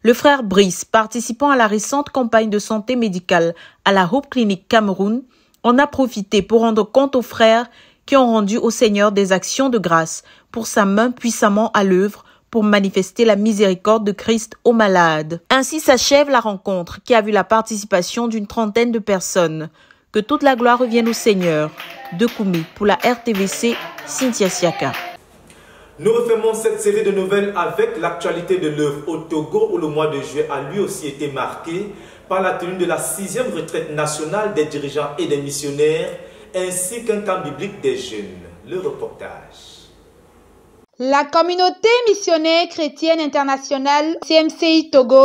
S14: Le frère Brice, participant à la récente campagne de santé médicale à la Hope Clinic Cameroun, en a profité pour rendre compte aux frères qui ont rendu au Seigneur des actions de grâce pour sa main puissamment à l'œuvre pour manifester la miséricorde de Christ aux malades. Ainsi s'achève la rencontre qui a vu la participation d'une trentaine de personnes. Que toute la gloire revienne au Seigneur. De Koumé pour la RTVC, Cynthia Siaka.
S1: Nous refermons cette série de nouvelles avec l'actualité de l'œuvre au Togo où le mois de juillet a lui aussi été marqué par la tenue de la 6e retraite nationale des dirigeants et des missionnaires ainsi qu'un camp biblique des jeunes. Le reportage.
S16: La communauté missionnaire chrétienne internationale CMCI Togo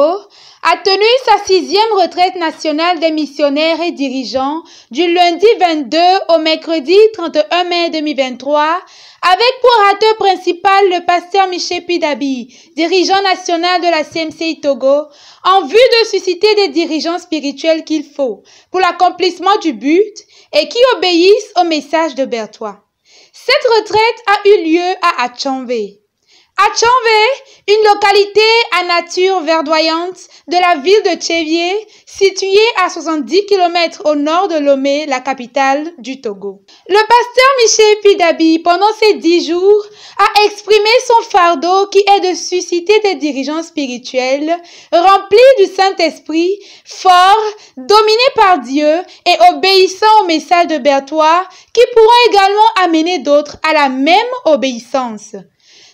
S16: a tenu sa 6e retraite nationale des missionnaires et dirigeants du lundi 22 au mercredi 31 mai 2023 avec pour orateur principal le pasteur Michel Pidabi, dirigeant national de la CMCI Togo, en vue de susciter des dirigeants spirituels qu'il faut pour l'accomplissement du but et qui obéissent au message de Berthois. Cette retraite a eu lieu à Atchonvé. Atchonvé, une localité à nature verdoyante de la ville de Tchévié, située à 70 km au nord de Lomé, la capitale du Togo. Le pasteur Michel Pidabi, pendant ces 10 jours, a exprimé son fardeau qui est de susciter des dirigeants spirituels remplis du Saint-Esprit, forts, dominés par Dieu et obéissant au message de Berthois, qui pourront également amener d'autres à la même obéissance.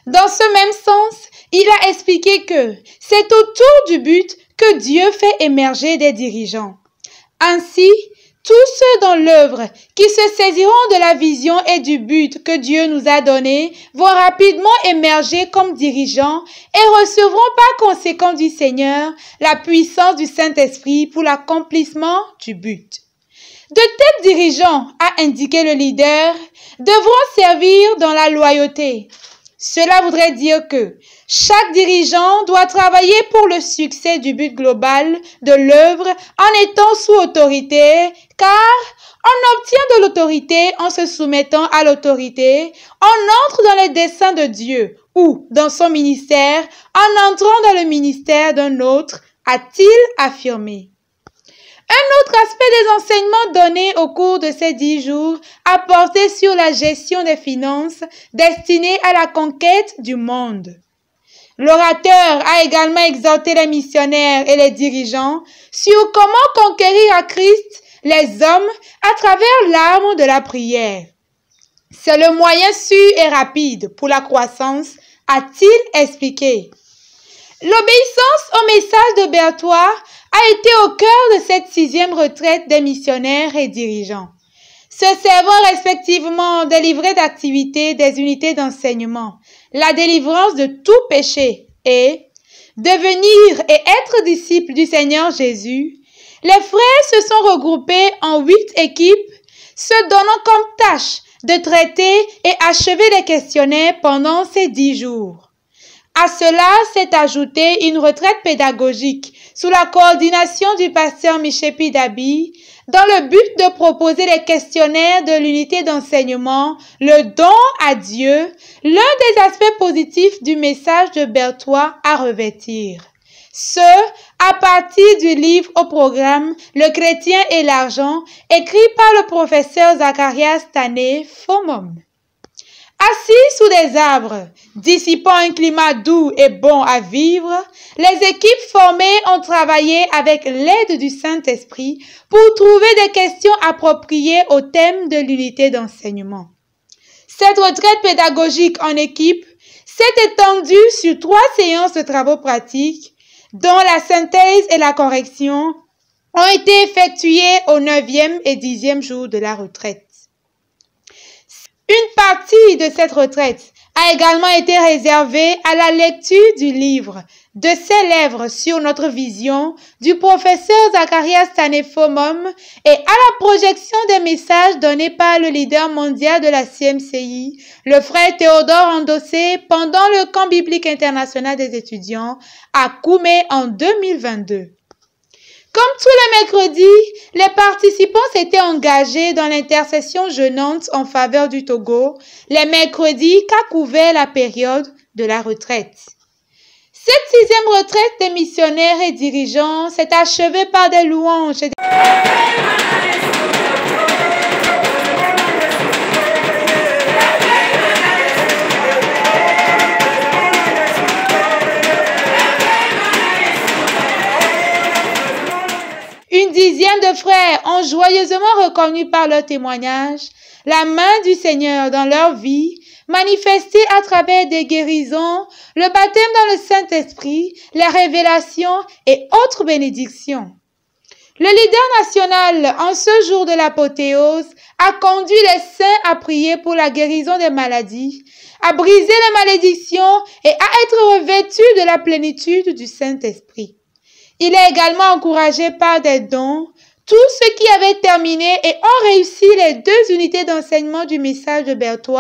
S16: Dans ce même sens, il a expliqué que c'est autour du but que Dieu fait émerger des dirigeants. Ainsi, tous ceux dans l'œuvre qui se saisiront de la vision et du but que Dieu nous a donné vont rapidement émerger comme dirigeants et recevront par conséquent du Seigneur la puissance du Saint-Esprit pour l'accomplissement du but. De tels dirigeants, a indiqué le leader, devront servir dans la loyauté. Cela voudrait dire que chaque dirigeant doit travailler pour le succès du but global de l'œuvre en étant sous autorité, car on obtient de l'autorité en se soumettant à l'autorité, on entre dans les desseins de Dieu ou dans son ministère en entrant dans le ministère d'un autre, a-t-il affirmé. Un autre aspect des enseignements donnés au cours de ces 10 jours a porté sur la gestion des finances destinées à la conquête du monde. L'orateur a également exhorté les missionnaires et les dirigeants sur comment conquérir à Christ les hommes à travers l'arme de la prière. C'est le moyen sûr et rapide pour la croissance, a-t-il expliqué. L'obéissance au message de Berthois a été au cœur de cette 6e retraite des missionnaires et dirigeants, se servant respectivement des livrets d'activité des unités d'enseignement, la délivrance de tout péché et devenir et être disciples du Seigneur Jésus. Les frères se sont regroupés en 8 équipes, se donnant comme tâche de traiter et achever les questionnaires pendant ces 10 jours. À cela s'est ajoutée une retraite pédagogique sous la coordination du pasteur Michel Pidabi dans le but de proposer les questionnaires de l'unité d'enseignement, le don à Dieu, l'un des aspects positifs du message de Berthois à revêtir. Ce, à partir du livre au programme Le chrétien et l'argent, écrit par le professeur Zacharias Tané Fomom. Assis sous des arbres, dissipant un climat doux et bon à vivre, les équipes formées ont travaillé avec l'aide du Saint-Esprit pour trouver des questions appropriées au thème de l'unité d'enseignement. Cette retraite pédagogique en équipe s'est étendue sur 3 séances de travaux pratiques, dont la synthèse et la correction ont été effectuées au 9e et 10e jour de la retraite. Une partie de cette retraite a également été réservée à la lecture du livre « De ses lèvres sur notre vision » du professeur Zacharias Tanefomom et à la projection des messages donnés par le leader mondial de la CMCI, le frère Théodore Andossé, pendant le camp biblique international des étudiants à Koumé en 2022. Comme tous les mercredis, les participants s'étaient engagés dans l'intercession jeûnante en faveur du Togo, les mercredis qu'a couvert la période de la retraite. Cette 6e retraite des missionnaires et dirigeants s'est achevée par des louanges. Une dizaine de frères ont joyeusement reconnu par leur témoignage la main du Seigneur dans leur vie, manifestée à travers des guérisons, le baptême dans le Saint-Esprit, les révélations et autres bénédictions. Le leader national, en ce jour de l'apothéose, a conduit les saints à prier pour la guérison des maladies, à briser les malédictions et à être revêtus de la plénitude du Saint-Esprit. Il est également encouragé par des dons tous ceux qui avaient terminé et ont réussi les 2 unités d'enseignement du message de Berthoud,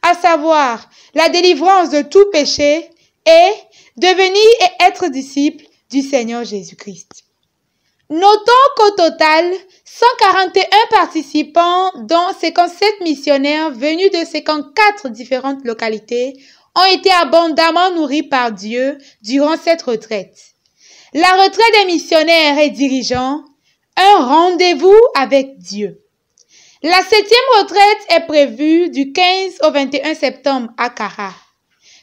S16: à savoir la délivrance de tout péché et devenir et être disciple du Seigneur Jésus-Christ. Notons qu'au total, 141 participants, dont 57 missionnaires venus de 54 différentes localités, ont été abondamment nourris par Dieu durant cette retraite. La retraite des missionnaires et dirigeants, un rendez-vous avec Dieu. La 7e retraite est prévue du 15 au 21 septembre à Kara.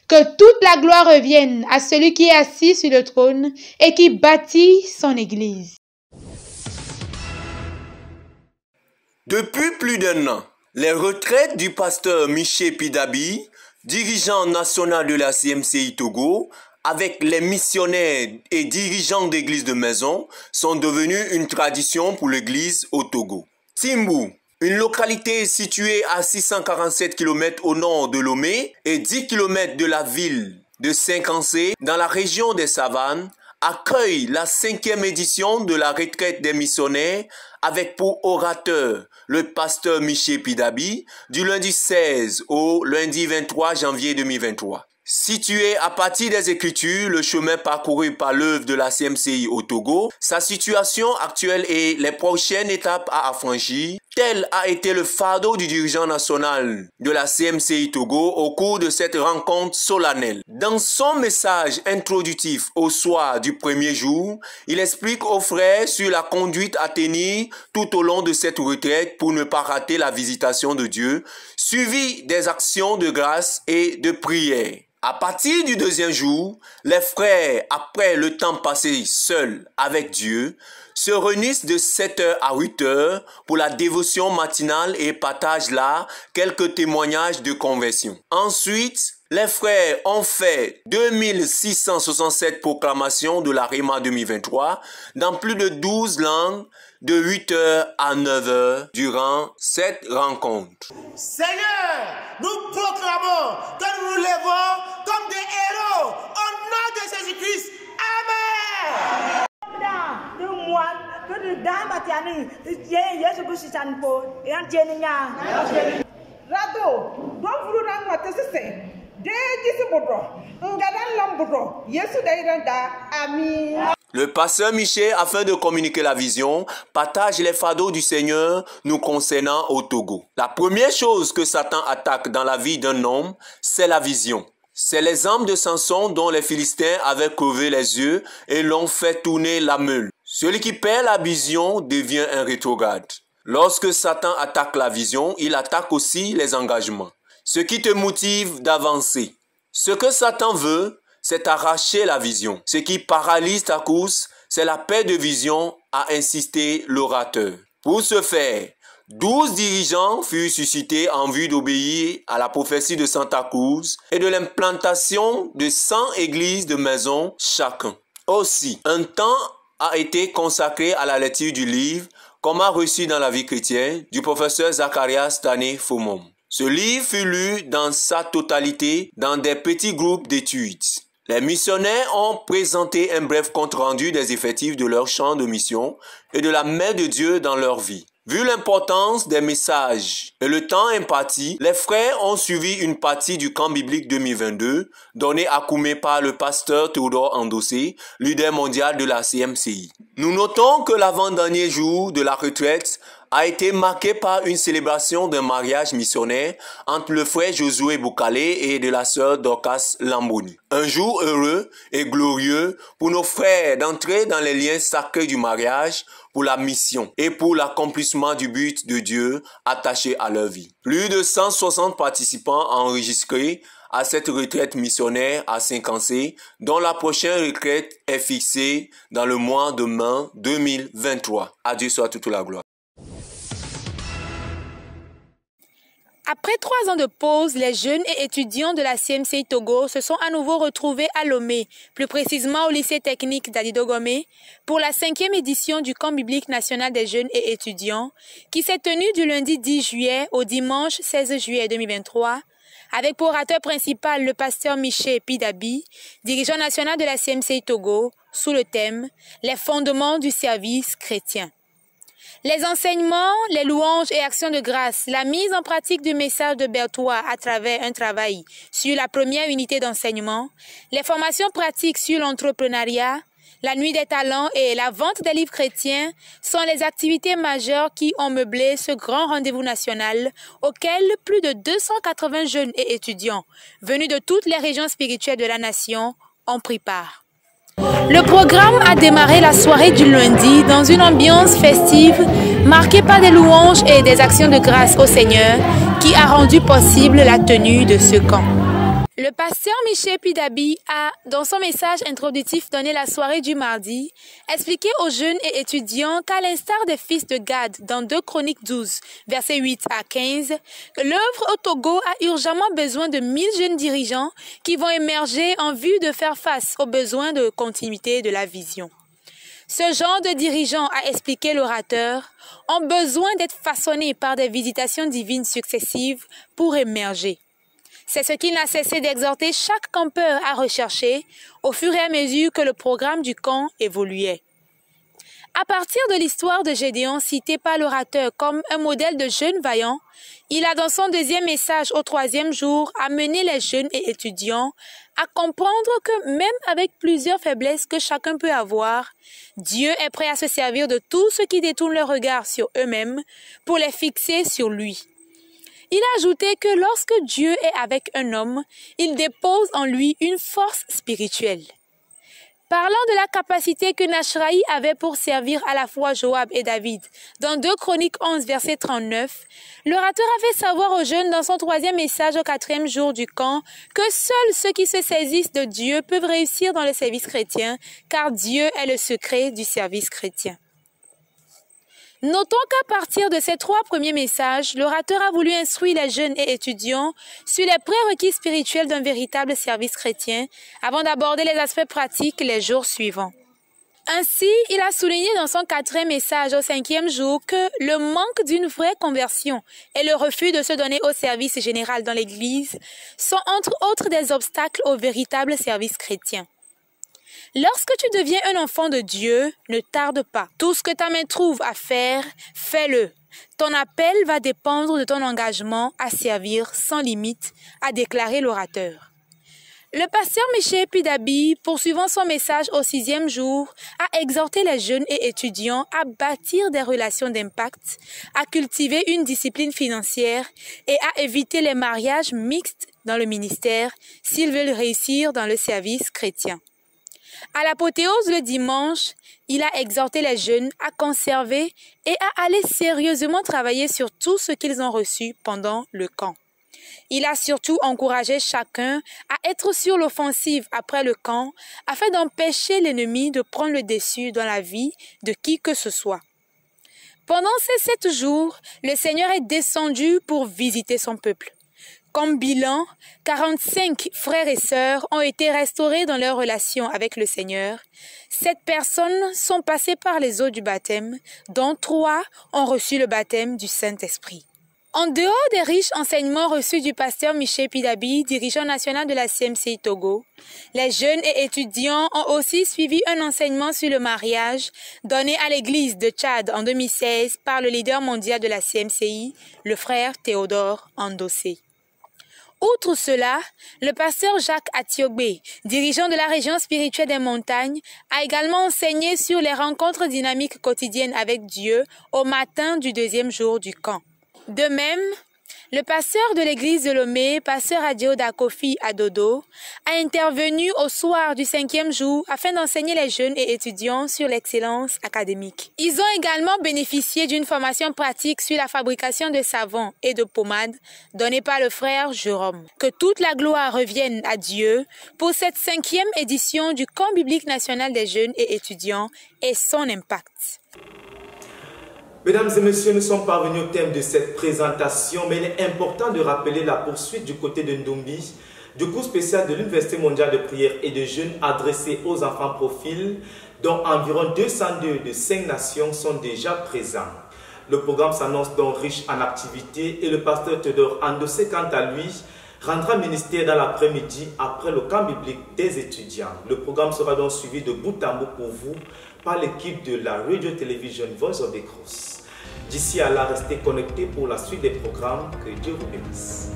S16: Que toute la gloire revienne à celui qui est assis sur le trône et qui bâtit son Église.
S17: Depuis plus d'1 an, les retraites du pasteur Miché Pidabi, dirigeant national de la CMCI Togo, avec les missionnaires et dirigeants d'églises de maison, sont devenues une tradition pour l'église au Togo. Timbu, une localité située à 647 km au nord de Lomé et 10 km de la ville de Saint-Cancé, dans la région des Savanes, accueille la 5e édition de la retraite des missionnaires avec pour orateur le pasteur Miché Pidabi du lundi 16 au lundi 23 janvier 2023. Situé à partir des Écritures, le chemin parcouru par l'œuvre de la CMCI au Togo, sa situation actuelle et les prochaines étapes à affranchir, tel a été le fardeau du dirigeant national de la CMCI Togo au cours de cette rencontre solennelle. Dans son message introductif au soir du premier jour, il explique aux frères sur la conduite à tenir tout au long de cette retraite pour ne pas rater la visitation de Dieu, suivi des actions de grâce et de prière. À partir du 2e jour, les frères, après le temps passé seuls avec Dieu, se réunissent de 7h à 8h pour la dévotion matinale et partagent là quelques témoignages de conversion. Ensuite, les frères ont fait 2667 proclamations de la Réma 2023 dans plus de 12 langues de 8h à 9h durant cette rencontre.
S18: Seigneur, nous proclamons que nous nous levons comme des héros au nom de Jésus-Christ. Amen.
S17: Le pasteur Miché, afin de communiquer la vision, partage les fardeaux du Seigneur nous concernant au Togo. La première chose que Satan attaque dans la vie d'un homme, c'est la vision. C'est l'exemple de Samson dont les Philistins avaient crevé les yeux et l'ont fait tourner la meule. Celui qui perd la vision devient un rétrograde. Lorsque Satan attaque la vision, il attaque aussi les engagements. ce qui te motive d'avancer. Ce que Satan veut, c'est arracher la vision. Ce qui paralyse ta course, c'est la perte de vision, a insisté l'orateur. Pour ce faire, 12 dirigeants furent suscités en vue d'obéir à la prophétie de Santa Cruz et de l'implantation de 100 églises de maison chacun. Aussi, un temps a été consacré à la lecture du livre « Comment réussir dans la vie chrétienne » du professeur Zacharias Tane Fomom. Ce livre fut lu dans sa totalité dans des petits groupes d'études. Les missionnaires ont présenté un bref compte-rendu des effectifs de leur champ de mission et de la main de Dieu dans leur vie. Vu l'importance des messages et le temps imparti, les frères ont suivi une partie du camp biblique 2022 donné à Koumé par le pasteur Théodore Andossé, leader mondial de la CMCI. Nous notons que l'avant-dernier jour de la retraite a été marqué par une célébration d'un mariage missionnaire entre le frère Josué Boukalé et de la sœur Dorcas Lamboni. Un jour heureux et glorieux pour nos frères d'entrer dans les liens sacrés du mariage pour la mission et pour l'accomplissement du but de Dieu attaché à leur vie. Plus de 160 participants enregistrés à cette retraite missionnaire à Saint-Cancé, dont la prochaine retraite est fixée dans le mois de mai 2023. À Dieu soit toute la gloire.
S16: Après 3 ans de pause, les jeunes et étudiants de la CMCI Togo se sont à nouveau retrouvés à Lomé, plus précisément au lycée technique d'Adidogomé, pour la 5e édition du camp biblique national des jeunes et étudiants, qui s'est tenu du lundi 10 juillet au dimanche 16 juillet 2023, avec pour orateur principal le pasteur Miché Pidabi, dirigeant national de la CMCI Togo, sous le thème « Les fondements du service chrétien ». Les enseignements, les louanges et actions de grâce, la mise en pratique du message de Berthois à travers un travail sur la première unité d'enseignement, les formations pratiques sur l'entrepreneuriat, la nuit des talents et la vente des livres chrétiens sont les activités majeures qui ont meublé ce grand rendez-vous national auquel plus de 280 jeunes et étudiants venus de toutes les régions spirituelles de la nation ont pris part. Le programme a démarré la soirée du lundi dans une ambiance festive marquée par des louanges et des actions de grâce au Seigneur qui a rendu possible la tenue de ce camp. Le pasteur Miché Pidabi a, dans son message introductif donné la soirée du mardi, expliqué aux jeunes et étudiants qu'à l'instar des fils de Gad dans 2 Chroniques 12, versets 8 à 15, l'œuvre au Togo a urgemment besoin de 1000 jeunes dirigeants qui vont émerger en vue de faire face aux besoins de continuité de la vision. Ce genre de dirigeants, a expliqué l'orateur, ont besoin d'être façonnés par des visitations divines successives pour émerger. C'est ce qu'il n'a cessé d'exhorter chaque campeur à rechercher au fur et à mesure que le programme du camp évoluait. À partir de l'histoire de Gédéon citée par l'orateur comme un modèle de jeune vaillant, il a dans son 2e message au 3e jour amené les jeunes et étudiants à comprendre que même avec plusieurs faiblesses que chacun peut avoir, Dieu est prêt à se servir de tous ceux qui détournent leur regard sur eux-mêmes pour les fixer sur lui. Il a ajouté que lorsque Dieu est avec un homme, il dépose en lui une force spirituelle. Parlant de la capacité que Nashraï avait pour servir à la fois Joab et David, dans 2 Chroniques 11, verset 39, l'orateur a fait savoir aux jeunes dans son 3e message au 4e jour du camp que seuls ceux qui se saisissent de Dieu peuvent réussir dans le service chrétien, car Dieu est le secret du service chrétien. Notons qu'à partir de ces 3 premiers messages, l'orateur a voulu instruire les jeunes et étudiants sur les prérequis spirituels d'un véritable service chrétien avant d'aborder les aspects pratiques les jours suivants. Ainsi, il a souligné dans son 4e message au 5e jour que le manque d'une vraie conversion et le refus de se donner au service général dans l'Église sont entre autres des obstacles au véritable service chrétien. Lorsque tu deviens un enfant de Dieu, ne tarde pas. Tout ce que ta main trouve à faire, fais-le. Ton appel va dépendre de ton engagement à servir sans limite, a déclaré l'orateur. Le pasteur Miché Pidabi, poursuivant son message au 6e jour, a exhorté les jeunes et étudiants à bâtir des relations d'impact, à cultiver une discipline financière et à éviter les mariages mixtes dans le ministère s'ils veulent réussir dans le service chrétien. À l'apothéose le dimanche, il a exhorté les jeunes à conserver et à aller sérieusement travailler sur tout ce qu'ils ont reçu pendant le camp. Il a surtout encouragé chacun à être sur l'offensive après le camp afin d'empêcher l'ennemi de prendre le dessus dans la vie de qui que ce soit. Pendant ces 7 jours, le Seigneur est descendu pour visiter son peuple. Comme bilan, 45 frères et sœurs ont été restaurés dans leur relation avec le Seigneur. 7 personnes sont passées par les eaux du baptême, dont 3 ont reçu le baptême du Saint-Esprit. En dehors des riches enseignements reçus du pasteur Michel Pidabi, dirigeant national de la CMCI Togo, les jeunes et étudiants ont aussi suivi un enseignement sur le mariage donné à l'église de Tchad en 2016 par le leader mondial de la CMCI, le frère Théodore Andossé. Outre cela, le pasteur Jacques Atiogbe, dirigeant de la région spirituelle des montagnes, a également enseigné sur les rencontres dynamiques quotidiennes avec Dieu au matin du 2e jour du camp. De même, le pasteur de l'église de Lomé, pasteur Adio Dakofi Adodo, a intervenu au soir du 5e jour afin d'enseigner les jeunes et étudiants sur l'excellence académique. Ils ont également bénéficié d'une formation pratique sur la fabrication de savons et de pommades donnée par le frère Jérôme. Que toute la gloire revienne à Dieu pour cette 5e édition du camp biblique national des jeunes et étudiants et son impact.
S1: Mesdames et messieurs, nous sommes parvenus au thème de cette présentation, mais il est important de rappeler la poursuite du côté de Ndombi du cours spécial de l'Université mondiale de prière et de jeûne adressé aux enfants profils, dont environ 202 de 5 nations sont déjà présents. Le programme s'annonce donc riche en activités et le pasteur Théodore Andossé, quant à lui, rendra ministère dans l'après-midi après le camp biblique des étudiants. Le programme sera donc suivi de bout en bout pour vous par l'équipe de la radio-télévision Voice of the Cross. D'ici à là, restez connectés pour la suite des programmes. Que Dieu vous bénisse.